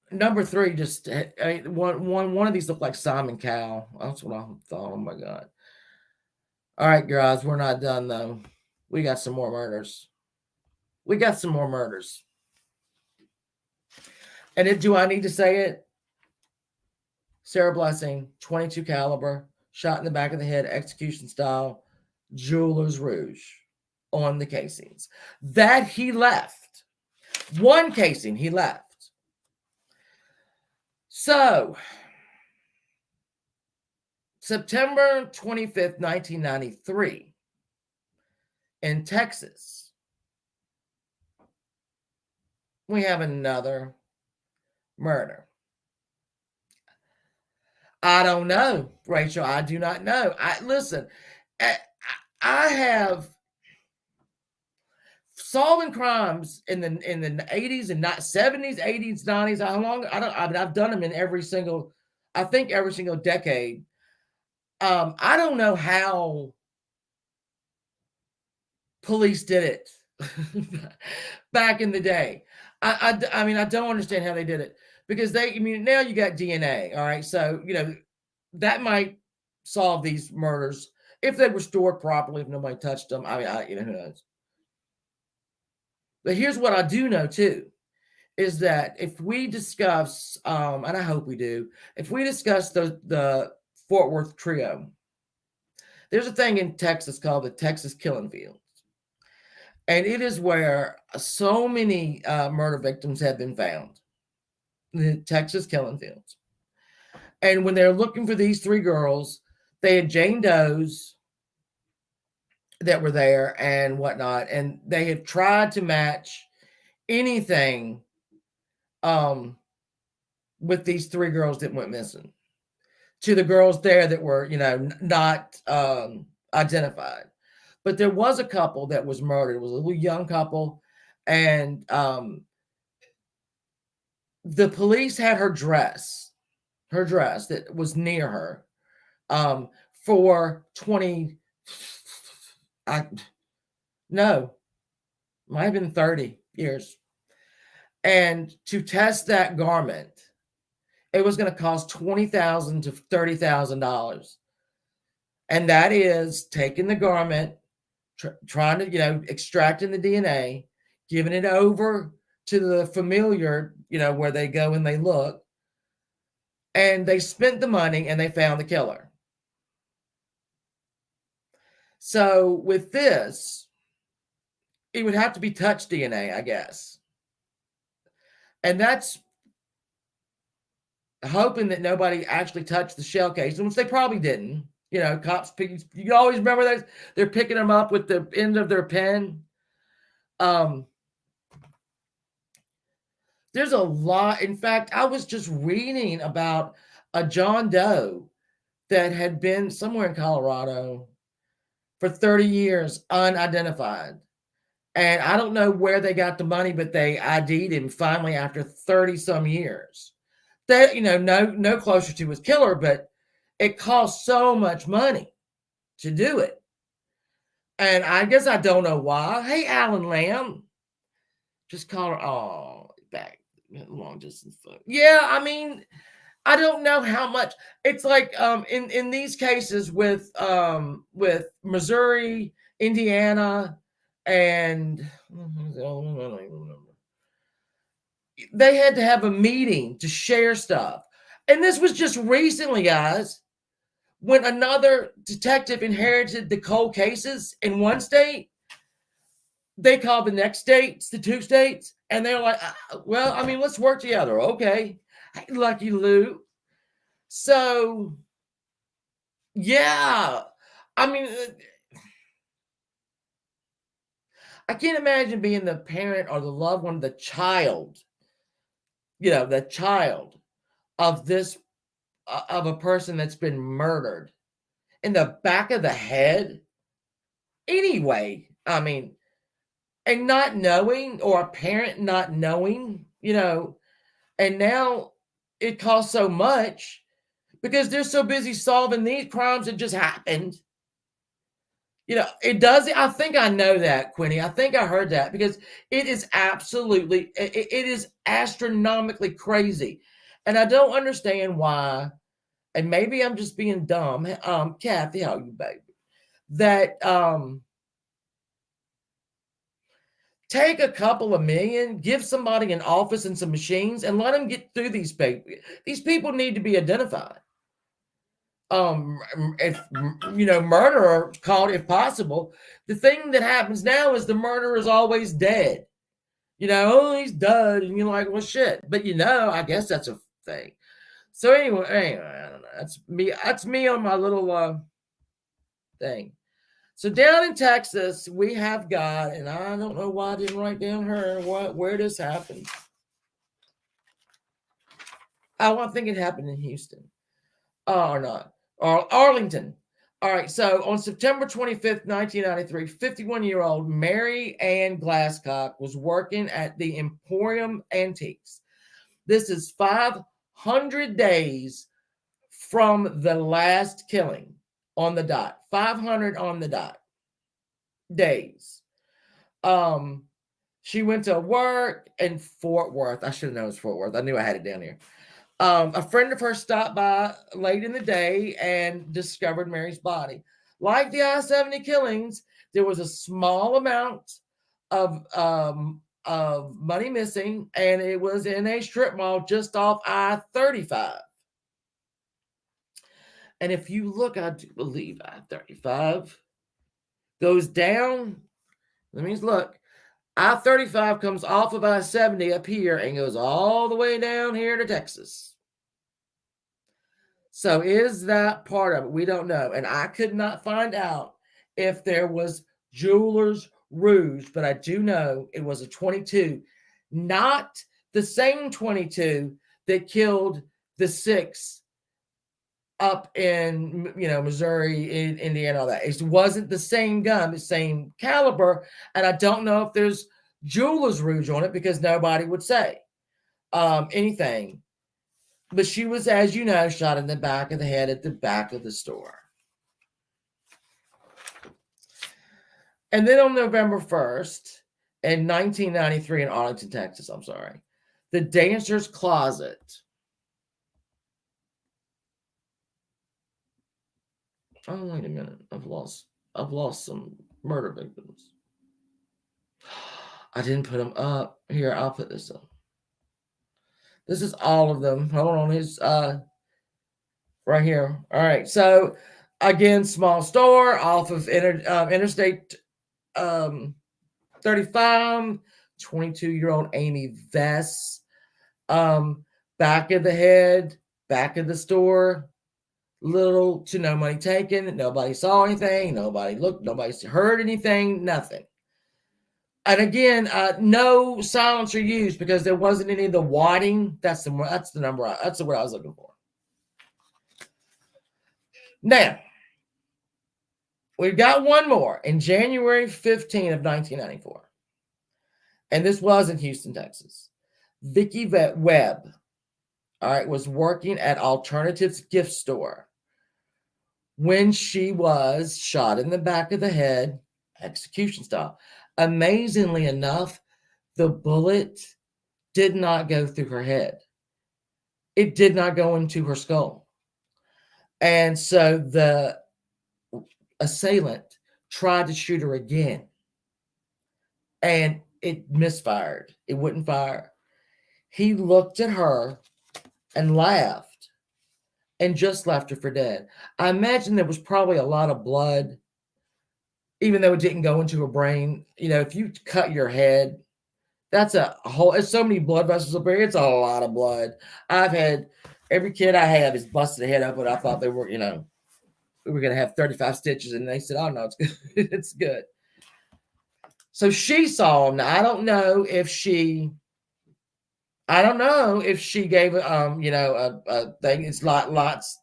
Speaker 1: Number 3, just one of these looked like Simon Cowell. That's what I thought. Oh my God. All right, guys, we're not done though. We got some more murders. And do I need to say it? Sarah Blessing, 22 caliber, shot in the back of the head, execution style, Jeweler's Rouge on the casings. That he left. One casing he left. So, September 25th, 1993, in Texas, we have another murder. I don't know, Rachel. I do not know. Listen. I have solving crimes in the 80s and 70s, 80s, 90s. How long? I've done them in every single decade. I don't know how police did it back in the day. I mean, I don't understand how they did it because now you got DNA. All right. So, that might solve these murders if they were stored properly, if nobody touched them. I mean, who knows? But here's what I do know too, is that if we discuss, and I hope we do, if we discuss the Fort Worth trio, there's a thing in Texas called the Texas Killing Fields. And it is where so many murder victims have been found, the Texas Killing Fields. And when they're looking for these 3 girls, they had Jane Does that were there and whatnot, and they had tried to match anything with these 3 girls that went missing to the girls there that were, not identified. But there was a couple that was murdered. It was a little young couple, and the police had her dress that was near her for 20. Might have been 30 years. And to test that garment, it was going to cost $20,000 to $30,000. And that is taking the garment, trying to, extracting the DNA, giving it over to the familiar, where they go and they look. And they spent the money and they found the killer. So with this, it would have to be touch DNA, I guess. And that's hoping that nobody actually touched the shell casing, which they probably didn't. Cops, you always remember that they're picking them up with the end of their pen. There's a lot. In fact, I was just reading about a John Doe that had been somewhere in Colorado for 30 years, unidentified. And I don't know where they got the money, but they ID'd him finally after 30 some years. that, no closer to his killer, but it costs so much money to do it. And I guess I don't know why. Hey, Alan Lamb, just call her. Oh, back long distance phone. Yeah, I mean, I don't know how much. It's like in these cases with Missouri, Indiana, and they had to have a meeting to share stuff. And this was just recently, guys, when another detective inherited the cold cases in one state. They called the next states, the two states, and they're like, well, I mean, let's work together. Okay. Hey, Lucky Lou. So, yeah. I mean, I can't imagine being the parent or the loved one, the child, the child of this, of a person that's been murdered in the back of the head. Anyway, I mean, and not knowing, or a parent not knowing, and now it costs so much because they're so busy solving these crimes that just happened. It does. I think I know that, Quinny. I think I heard that because it is absolutely, it is astronomically crazy. And I don't understand why, and maybe I'm just being dumb. Kathy, how you, baby? That, take a couple of million, give somebody an office and some machines, and let them get through these people. These people need to be identified. If murderer caught if possible. The thing that happens now is the murderer is always dead. Oh, he's dead, and you're like, well, shit. But I guess that's a thing. So anyway, I don't know. That's me on my little thing. So down in Texas, we have got, and I don't know why I didn't write down where this happened. Oh, I think it happened in Houston. Or not. Or Arlington. All right. So on September 25th, 1993, 51-year-old Mary Ann Glasscock was working at the Emporium Antiques. This is 500 days from the last killing on the dot. 500 on the dot days. She went to work in Fort Worth. I should have known it was Fort Worth. I knew I had it down here. A friend of hers stopped by late in the day and discovered Mary's body. Like the I-70 killings, there was a small amount of money missing, and it was in a strip mall just off I-35. And if you look, I do believe I-35 goes down. Let me look. I-35 comes off of I-70 up here and goes all the way down here to Texas. So is that part of it? We don't know. And I could not find out if there was Jeweler's Rouge, but I do know it was a 22, not the same 22 that killed the 6 up in, Missouri, in Indiana, all that. It wasn't the same gun, the same caliber. And I don't know if there's Jeweler's Rouge on it because nobody would say anything. But she was, as you know, shot in the back of the head at the back of the store. And then on November 1st, in 1993 in Arlington, Texas, the Dancer's Closet. Oh, wait a minute. I've lost some murder victims. I didn't put them up. Here, I'll put this up. This is all of them. Hold on. It's right here. All right. So, again, small store off of Interstate 35, 22-year-old Amy Vess. Back of the head, back of the store, little to no money taken. Nobody saw anything. Nobody looked. Nobody heard anything. Nothing. And again, no silencer used because there wasn't any of the wadding. That's the number. That's the word I was looking for. Now, we've got one more in January 15 of 1994. And this was in Houston, Texas. Vicki Webb all right, was working at Alternatives gift store when she was shot in the back of the head, execution style. Amazingly enough, the bullet did not go through her head. It did not go into her skull. And so the assailant tried to shoot her again, and it misfired. It wouldn't fire. He looked at her and laughed and just left her for dead. I imagine there was probably a lot of blood, even though it didn't go into her brain. You know, if you cut your head, that's a whole, it's so many blood vessels up here. It's a lot of blood. I've had, every kid I have is busted a head up, but I thought they were, you know, we were going to have 35 stitches. And they said, oh, no, it's good. It's good. So she saw him. Now, I don't know if she gave a thing. It's lots.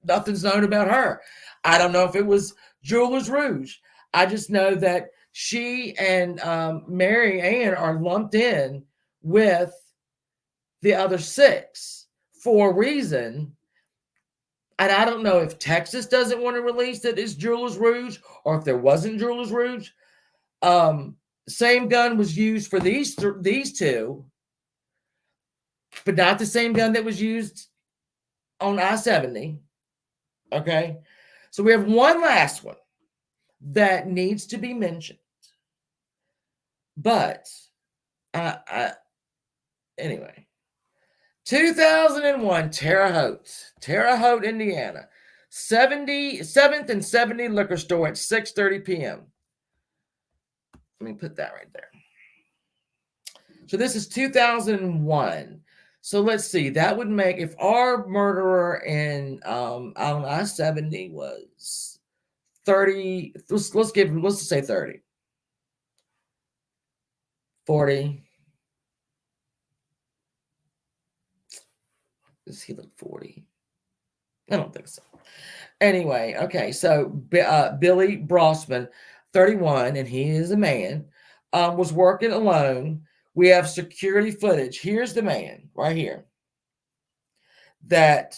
Speaker 1: Nothing's known about her. I don't know if it was Jeweler's Rouge. I just know that she and Mary Ann are lumped in with the other 6 for a reason. And I don't know if Texas doesn't want to release that it's Jeweler's Rouge, or if there wasn't Jeweler's Rouge. Same gun was used for these 2, but not the same gun that was used on I-70. Okay. So we have one last one that needs to be mentioned. But anyway, 2001, Terre Haute, Indiana, 7th and 70 liquor store at 6:30 p.m. Let me put that right there. So this is 2001. So let's see. That would make, if our murderer in on I-70 was 30, let's just say 30, 40. Does he look 40? I don't think so. Anyway, okay. So Billy Brossman, 31, and he is a man, was working alone. We have security footage. Here's the man right here that,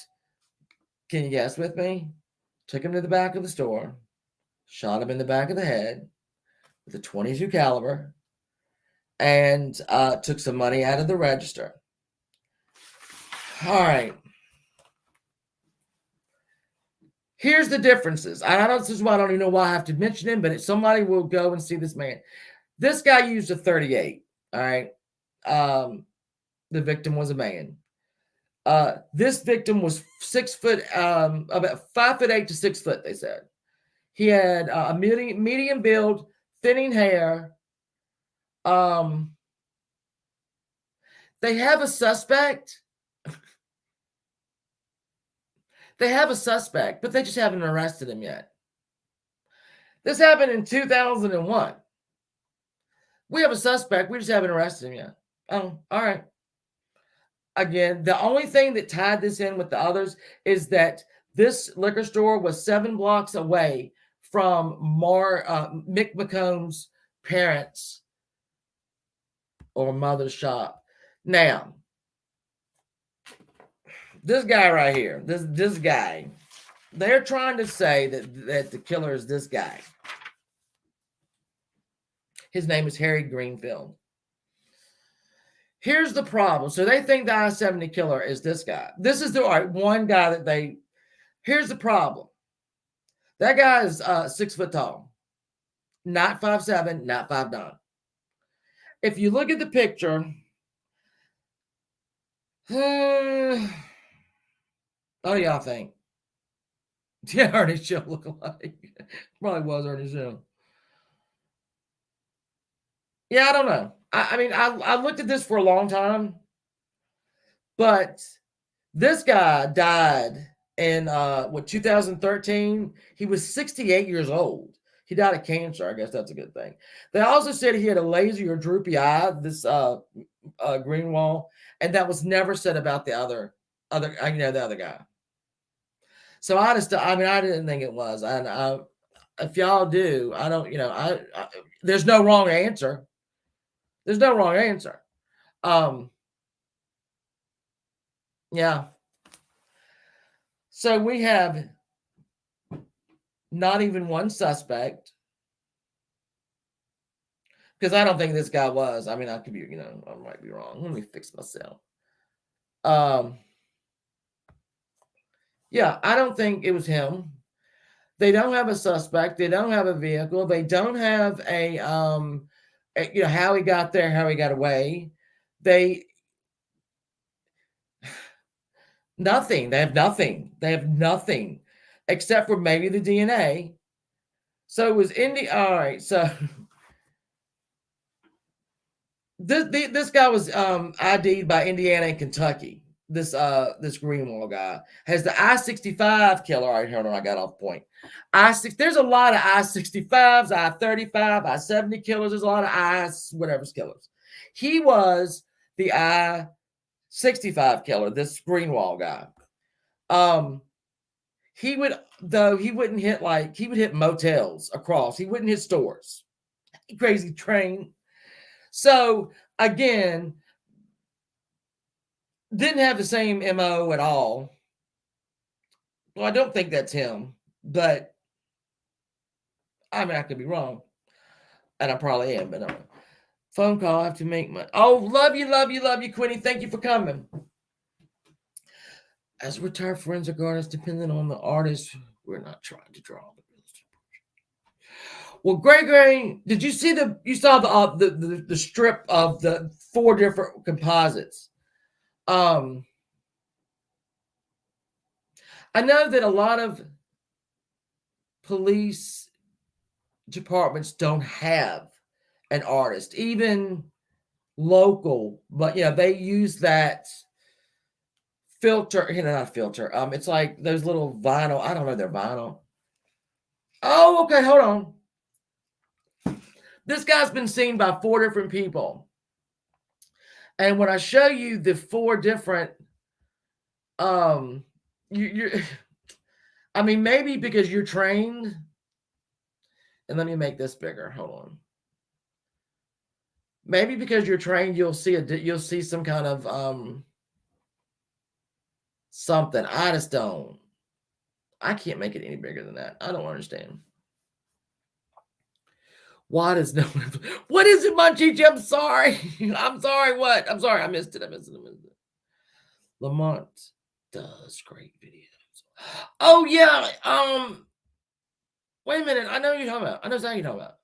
Speaker 1: can you guess with me? Took him to the back of the store, shot him in the back of the head with a .22 caliber, and took some money out of the register. All right. Here's the differences. I don't, this is why I don't even know why I have to mention him, but if somebody will go and see this man. This guy used a .38. All right. The victim was a man. This victim was 6 foot, about 5'8" to 6 foot, they said. He had a medium build, thinning hair. They have a suspect. They have a suspect, but they just haven't arrested him yet. This happened in 2001. We have a suspect. We just haven't arrested him yet. Oh, all right. Again, the only thing that tied this in with the others is that this liquor store was 7 blocks away from Mick McComb's parents' or mother's shop. Now, this guy right here, this guy, they're trying to say that the killer is this guy. His name is Harry Greenfield. Here's the problem. So they think the I-70 killer is this guy. This is the one guy that they. Here's the problem. That guy is 6 foot tall, not 5'7", not 5'9". If you look at the picture, what do y'all think? Yeah, Ernie Shill look alike. Probably was Ernie Shill. Yeah, I don't know. I mean, I looked at this for a long time, but this guy died in 2013. He was 68 years old. He died of cancer. I guess that's a good thing. They also said he had a lazy or droopy eye, this Greenwald, and that was never said about the other the other guy. So I didn't think it was. And if y'all do, I don't, there's no wrong answer. There's no wrong answer. Yeah. So we have not even one suspect, because I don't think this guy was. I mean, I could be, I might be wrong. Let me fix myself. Um, yeah, I don't think it was him. They don't have a suspect. They don't have a vehicle. They don't have how he got there, how he got away. They Nothing. They have nothing. They have nothing except for maybe the DNA. So it was all right. So this guy was ID'd by Indiana and Kentucky. This Greenwald guy has the I-65 killer. All right, hold on, I got off point. I-6. There's a lot of I-65s, I-35, I-70 killers. There's a lot of whatever's killers. He was the I-65 killer. This Greenwald guy. He wouldn't hit he would hit motels across. He wouldn't hit stores. Crazy train. So again, didn't have the same MO at all. Well, I don't think that's him, but I mean, I could be wrong. And I probably am, but phone call. I have to make my. Oh, love you, Quinny. Thank you for coming. As a retired forensic artist, depending on the artist, we're not trying to draw the realistic. Well, Gray, did you see you saw the strip of the 4 different composites? I know that a lot of police departments don't have an artist, even local, but they use that filter, not filter. It's like those little vinyl. I don't know, they're vinyl. Oh, okay, hold on. This guy's been seen by 4 different people. And when I show you the 4 different, you're I mean, maybe because you're trained. And let me make this bigger. Hold on. Maybe because you're trained, you'll see some kind of something. I just don't. I can't make it any bigger than that. I don't understand. Why does no one? What is it, Munchie? I'm sorry. I'm sorry. What? I'm sorry. I missed it. Lamont does great videos. Oh yeah. Wait a minute. I know you're talking about. I know exactly you're talking about.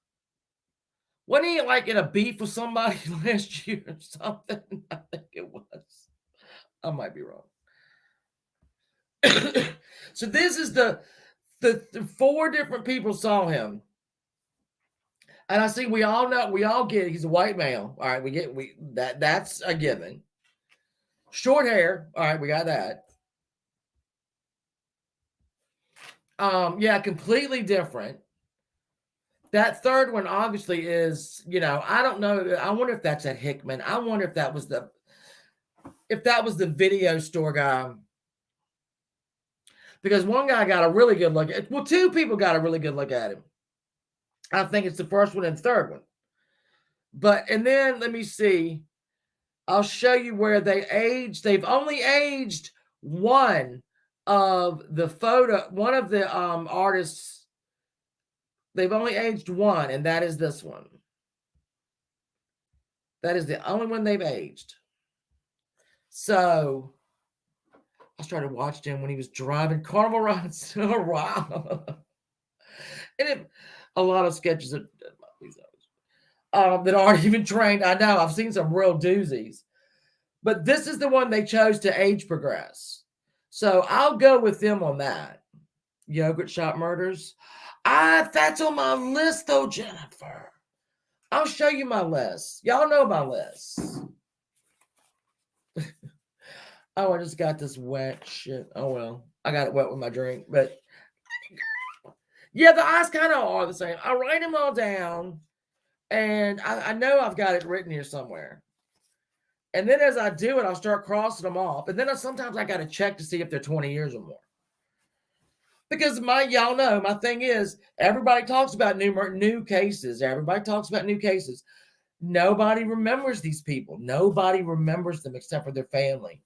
Speaker 1: Wasn't he like in a beef with somebody last year or something? I think it was. I might be wrong. So this is the 4 different people saw him. And I see we all get it. He's a white male. All right, that's a given. Short hair. All right, we got that. Yeah, completely different. That third one obviously is, I don't know. I wonder if that's at Hickman. I wonder if that was the video store guy. Because one guy got a really good look at. Well, 2 people got a really good look at him. I think it's the first one and third one. And then let me see. I'll show you where they aged. They've only aged one of the artists. They've only aged one, and that is this one. That is the only one they've aged. So I started watching him when he was driving carnival rides. Wow. And a lot of sketches that aren't even trained. I know. I've seen some real doozies. But this is the one they chose to age progress. So I'll go with them on that. Yogurt shop murders. That's on my list, though, Jennifer. I'll show you my list. Y'all know my list. Oh, I just got this wet shit. Oh, well. I got it wet with my drink. But, yeah, the eyes kind of are the same. I write them all down. And I know I've got it written here somewhere. And then as I do it, I'll start crossing them off. And then sometimes I got to check to see if they're 20 years or more. Because y'all know, my thing is, everybody talks about new cases. Everybody talks about new cases. Nobody remembers these people. Nobody remembers them except for their family.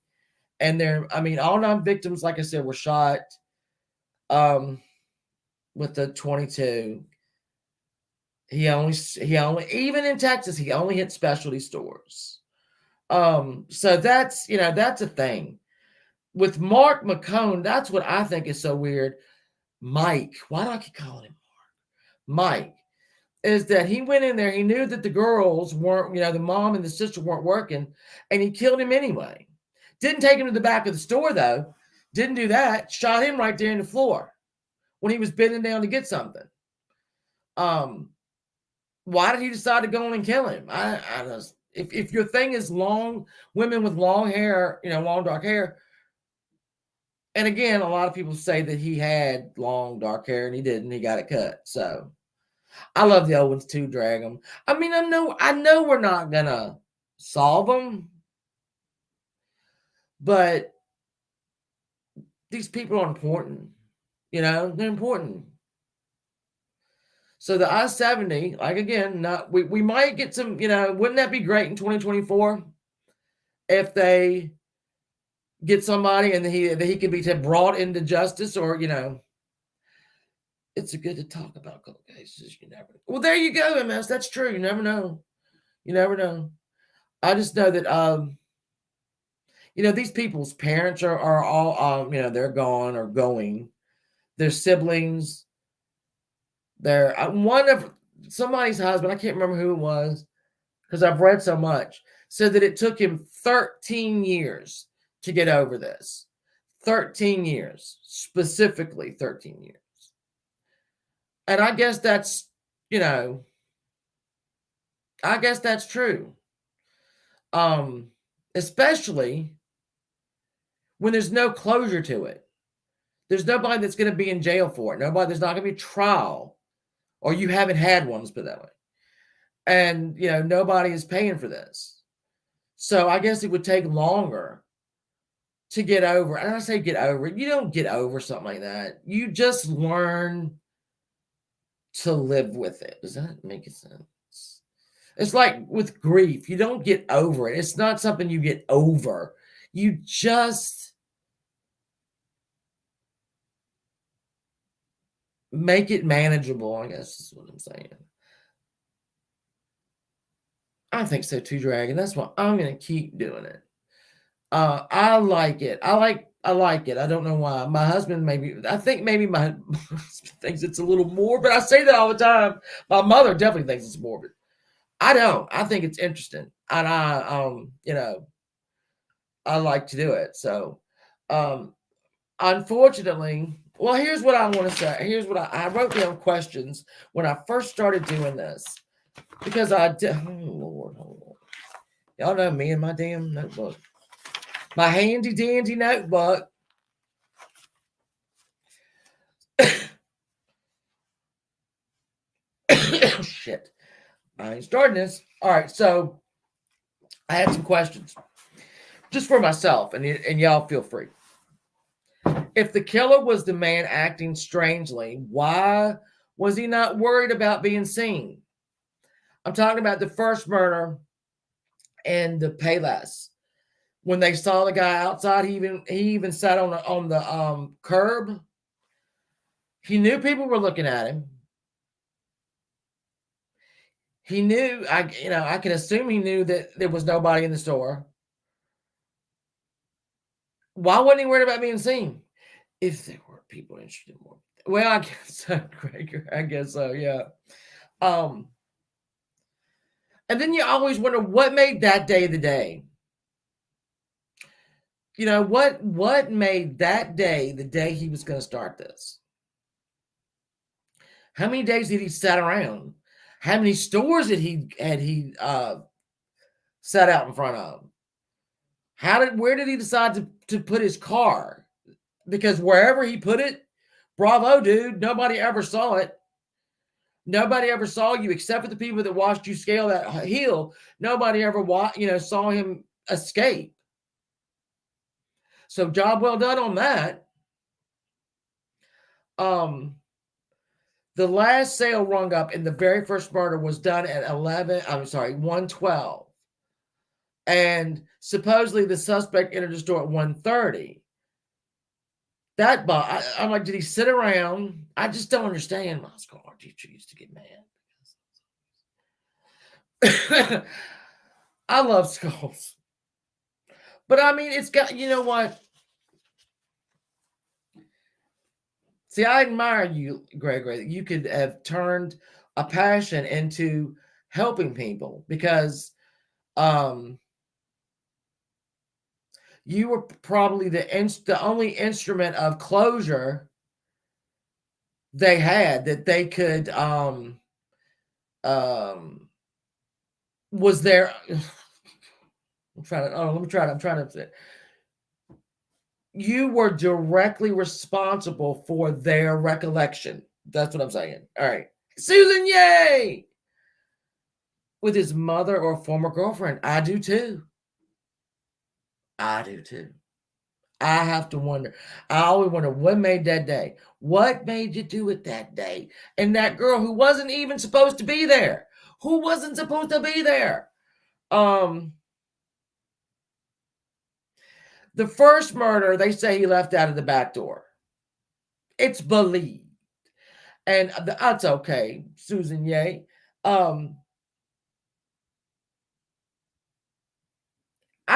Speaker 1: And I mean, all 9 victims, like I said, were shot um, with the 22. He only, even in Texas, he only hit specialty stores. So that's a thing. With Mark McCone, that's what I think is so weird. Mike, why do I keep calling him Mike? Is that he went in there, he knew that the girls weren't, the mom and the sister weren't working, and he killed him anyway. Didn't take him to the back of the store, though. Didn't do that. Shot him right there in the floor when he was bending down to get something. Why did he decide to go in and kill him? I just, if your thing is long, women with long hair, long dark hair, and again, a lot of people say that he had long dark hair and he didn't. He got it cut. So I love the old ones too, drag them. I mean, I know we're not gonna solve them, but these people are important. They're important. So the I-70, like again, we might get some. Wouldn't that be great in 2024 if they get somebody and he can be brought into justice, or it's good to talk about cold cases. You never. Well, there you go, MS. That's true. You never know. You never know. I just know that these people's parents are all they're gone or going. Their siblings. They're one of somebody's husband. I can't remember who it was because I've read so much. Said that it took him 13 years to get over this. 13 years, specifically 13 years. And I guess that's, I guess that's true. Especially when there's no closure to it. There's nobody that's going to be in jail for it. There's not going to be a trial, or you haven't had one, let's put it that way. And, nobody is paying for this. So I guess it would take longer to get over. And I say get over it. You don't get over something like that. You just learn to live with it. Does that make sense? It's like with grief. You don't get over it. It's not something you get over. You just make it manageable, I guess is what I'm saying. I think so too, Dragon. That's why I'm going to keep doing it. I like it. I like it. I don't know why. My husband I think maybe my husband thinks it's a little morbid. I say that all the time. My mother definitely thinks it's morbid. I don't. I think it's interesting. And I like to do it. So, unfortunately, well, here's what I want to say. Here's what I wrote down questions when I first started doing this because oh Lord, y'all know me and my damn notebook, my handy dandy notebook. Shit, I ain't starting this. All right, so I had some questions just for myself, and y'all feel free. If the killer was the man acting strangely, why was he not worried about being seen? I'm talking about the first murder and the Payless. When they saw the guy outside, he even sat on the curb. He knew people were looking at him. He knew I can assume he knew that there was nobody in the store. Why wasn't he worried about being seen? If there were people interested more. Well, I guess so, Gregor. I guess so, yeah. And then you always wonder what made that day the day. What made that day the day he was going to start this? How many days did he sat around? How many stores did he sat out in front of? Where did he decide to put his car? Because wherever he put it, bravo, dude. Nobody ever saw it. Nobody ever saw you except for the people that watched you scale that hill. Nobody ever saw him escape. So job well done on that. The last sale rung up in the very first murder was done at 1:12. And supposedly the suspect entered the store at 1:30. I'm like, did he sit around? I just don't understand. My school art teacher used to get mad. I love schools. But I mean, it's got, you know what? See, I admire you, Gregory. You could have turned a passion into helping people because you were probably the only instrument of closure they had that they could was there. I'm trying to. Oh, let me try it. I'm trying to. You were directly responsible for their recollection. That's what I'm saying. All right, Susan, yay! With his mother or former girlfriend, I do too. I do too. I have to wonder. I always wonder what made that day. What made you do it that day? And that girl who wasn't even supposed to be there. Who wasn't supposed to be there? The first murder, they say he left out of the back door. It's believed. And that's okay, Susan Ye. I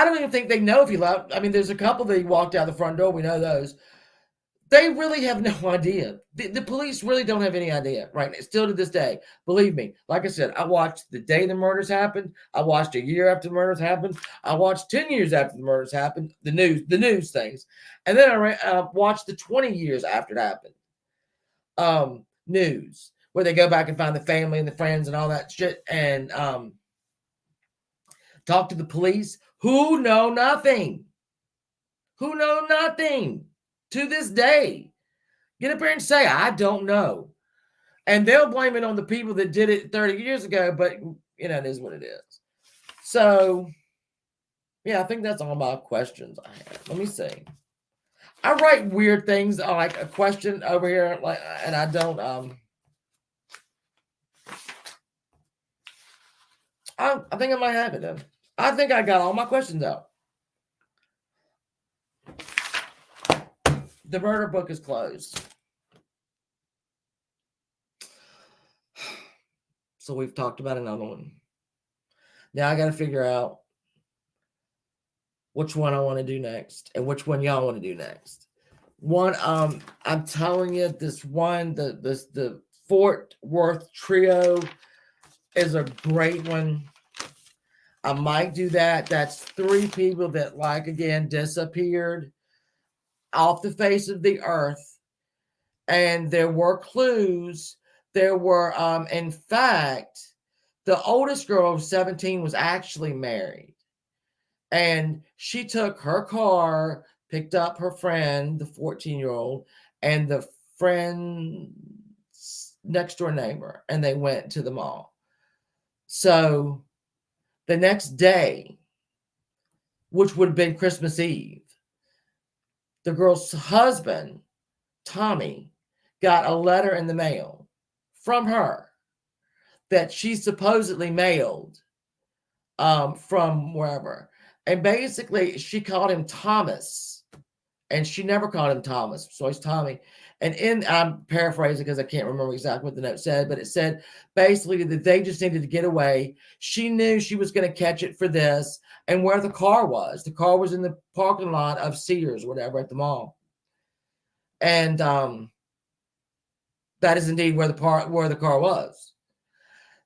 Speaker 1: don't even think they know if he left. I mean, there's a couple that he walked out the front door. We know those. They really have no idea. The police really don't have any idea right now, still to this day. Believe me, like I said, I watched the day the murders happened. I watched a year after the murders happened. I watched 10 years after the murders happened, the news things. And then I watched the 20 years after it happened, news, where they go back and find the family and the friends and all that shit and talk to the police who know nothing. Who know nothing to this day. Get up here and say, I don't know. And they'll blame it on the people that did it 30 years ago, but it is what it is. So, yeah, I think that's all my questions I have. Let me see. I write weird things like a question over here, and I don't I think I might have it though. I think I got all my questions out. The murder book is closed. So we've talked about another one. Now I got to figure out which one I want to do next and which one y'all want to do next. One, I'm telling you, this one, the Fort Worth trio is a great one. I might do that. That's 3 people that, like, again, disappeared off the face of the earth. And there were clues. There were, in fact, the oldest girl of 17 was actually married. And she took her car, picked up her friend, the 14-year-old, and the friend's next door neighbor, and they went to the mall. So the next day, which would have been Christmas Eve, the girl's husband, Tommy, got a letter in the mail from her that she supposedly mailed from wherever. And basically, she called him Thomas, and she never called him Thomas. So he's Tommy. And I'm paraphrasing because I can't remember exactly what the note said, but it said basically that they just needed to get away. She knew she was going to catch it for this, and where the car was. The car was in the parking lot of Sears, whatever, at the mall. And that is indeed where the car was.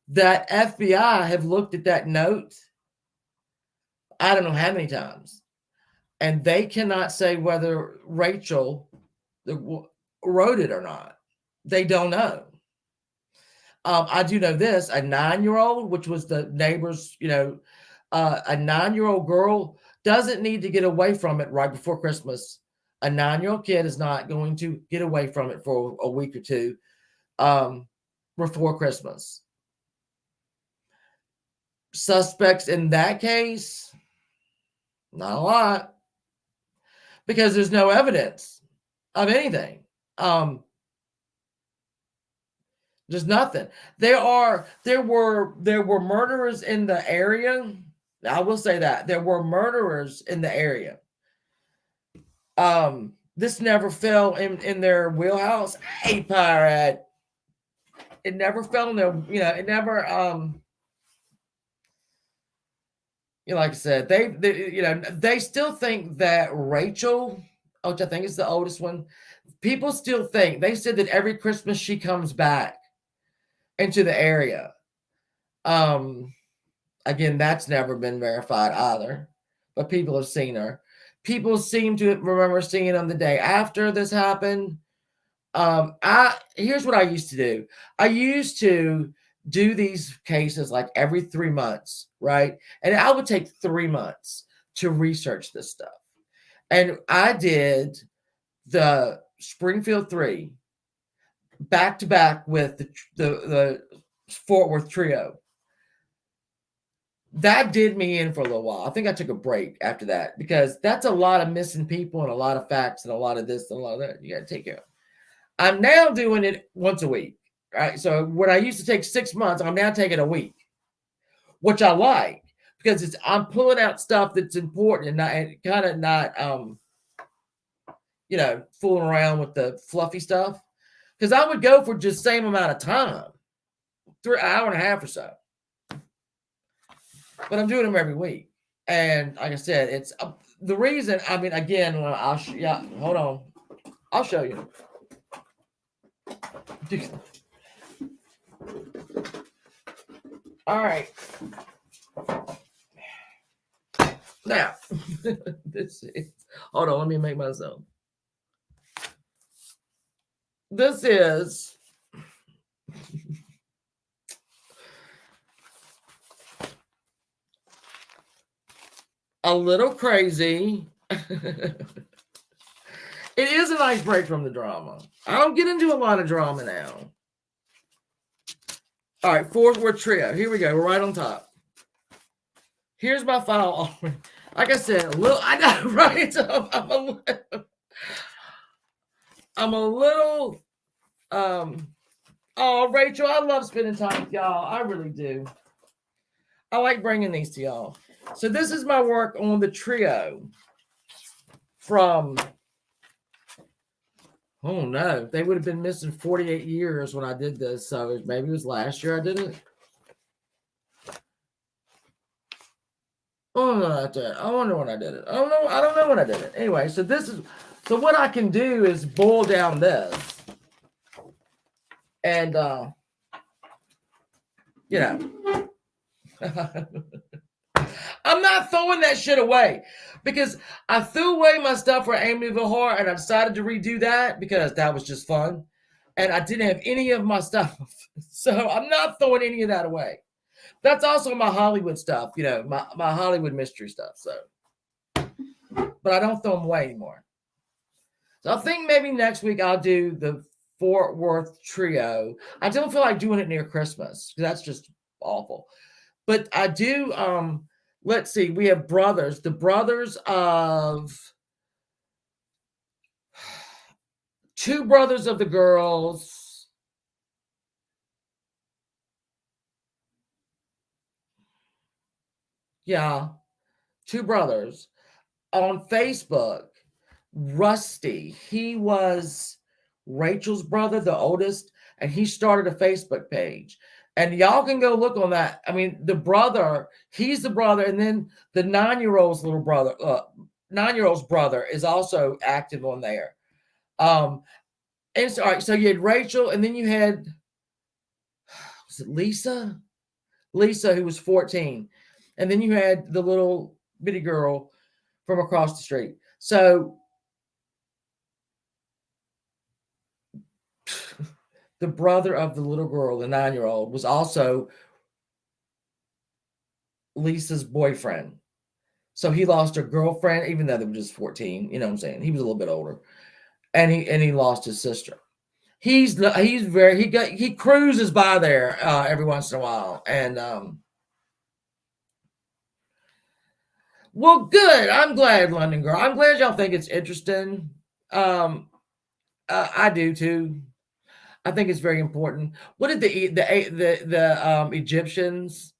Speaker 1: That FBI have looked at that note, I don't know how many times, and they cannot say whether Rachel wrote it or not. They don't know. I do know this: a 9-year-old, which was the neighbor's, a 9-year-old girl doesn't need to get away from it right before Christmas. A 9-year-old kid is not going to get away from it for a week or two before Christmas. Suspects in that case, not a lot, because there's no evidence of anything. There's nothing. There were murderers in the area, I will say that there were murderers in the area. This never fell in their wheelhouse. Hey, pirate. It never fell in their, it never, like I said, they still think that Rachel, which I think is the oldest one, people still think, they said that every Christmas she comes back into the area. Again, that's never been verified either, but people have seen her. People seem to remember seeing them the day after this happened. Here's what I used to do. I used to do these cases like every 3 months, right? And I would take 3 months to research this stuff. And I did the Springfield 3 back to back with the Fort Worth trio. That did me in for a little while. I think I took a break after that because that's a lot of missing people and a lot of facts and a lot of this and a lot of that you got to take care of. I'm now doing it once a week, right? So when I used to take 6 months, I'm now taking a week, which I like because I'm pulling out stuff that's important and kind of not fooling around with the fluffy stuff. Because I would go for just the same amount of time, 3 hour and a half or so. But I'm doing them every week. And like I said, it's the reason, again, hold on. I'll show you. All right. Now, hold on, let me make myself. This is a little crazy. It is a nice break from the drama. I don't get into a lot of drama now. All right, Fort Worth trio. Here we go. We're right on top. Here's my file. Like I said, I know, right? I'm a little. Oh, Rachel, I love spending time with y'all. I really do. I like bringing these to y'all. So this is my work on the trio from, oh no, they would have been missing 48 years when I did this. So maybe it was last year I did it. Oh, no, I wonder when I did it. I don't know when I did it. Anyway, so what I can do is boil down this. And, I'm not throwing that shit away because I threw away my stuff for Amityville Horror and I decided to redo that because that was just fun. And I didn't have any of my stuff. So I'm not throwing any of that away. That's also my Hollywood stuff, my Hollywood mystery stuff. So, but I don't throw them away anymore. So I think maybe next week I'll do the Fort Worth trio. I don't feel like doing it near Christmas because that's just awful. But I do, let's see, we have brothers. The brothers of 2 brothers of the girls. Yeah, 2 brothers on Facebook. Rusty, he was Rachel's brother, the oldest, and he started a Facebook page. And y'all can go look on that. The brother, he's the brother, and then the 9-year-old's little brother, 9-year-old's brother is also active on there. And so, all right, so you had Rachel, and then you had, was it Lisa? Lisa, who was 14. And then you had the little bitty girl from across the street. So the brother of the little girl, the 9-year-old, was also Lisa's boyfriend. So he lost a girlfriend, even though they were just 14. You know what I'm saying? He was a little bit older. And he lost his sister. He cruises by there every once in a while. And well, good. I'm glad, London Girl. I'm glad y'all think it's interesting. I do too. I think it's very important. What did the Egyptians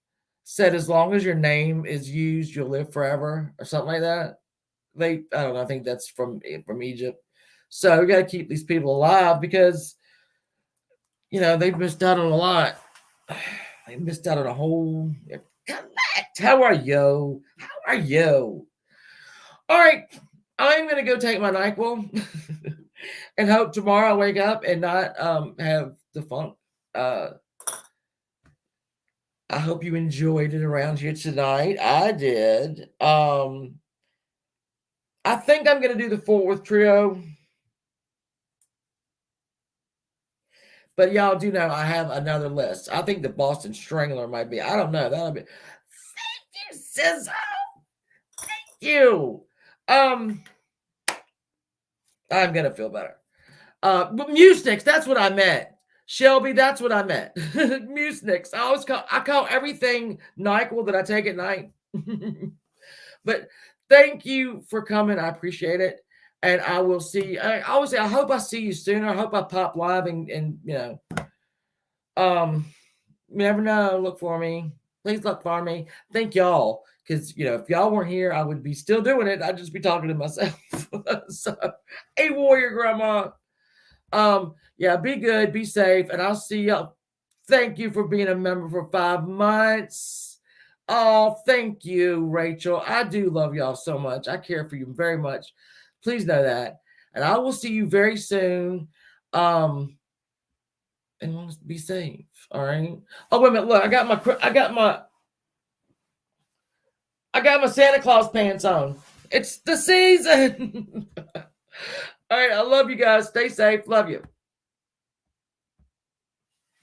Speaker 1: said as long as your name is used, you'll live forever, or something like that. I don't know. I think that's from Egypt. So we got to keep these people alive because they've missed out on a lot. They missed out on a whole. Connect. How are you? How are you? All right, I'm gonna go take my NyQuil and hope tomorrow I wake up and not have the funk. Uh, I hope you enjoyed it around here tonight. I did. I think I'm gonna do the Fort Worth Trio, but y'all do know I have another list. I think the Boston Strangler might be. I don't know. That'll be. Thank you, Sizzle. Thank you. I'm gonna feel better. But Mucinex, that's what I meant. Shelby, that's what I meant. Mucinex. I call everything NyQuil that I take at night. But thank you for coming. I appreciate it. And I will see. I always say, I hope I see you sooner. I hope I pop live and you never know. Look for me. Please look for me. Thank y'all. Because if y'all weren't here, I would be still doing it. I'd just be talking to myself. So, hey, warrior grandma. Yeah, be good, be safe, and I'll see y'all. Thank you for being a member for 5 months. Oh, thank you, Rachel. I do love y'all so much. I care for you very much. Please know that. And I will see you very soon. And be safe. All right. Oh, wait a minute. Look, I got my Santa Claus pants on. It's the season. All right. I love you guys. Stay safe. Love you.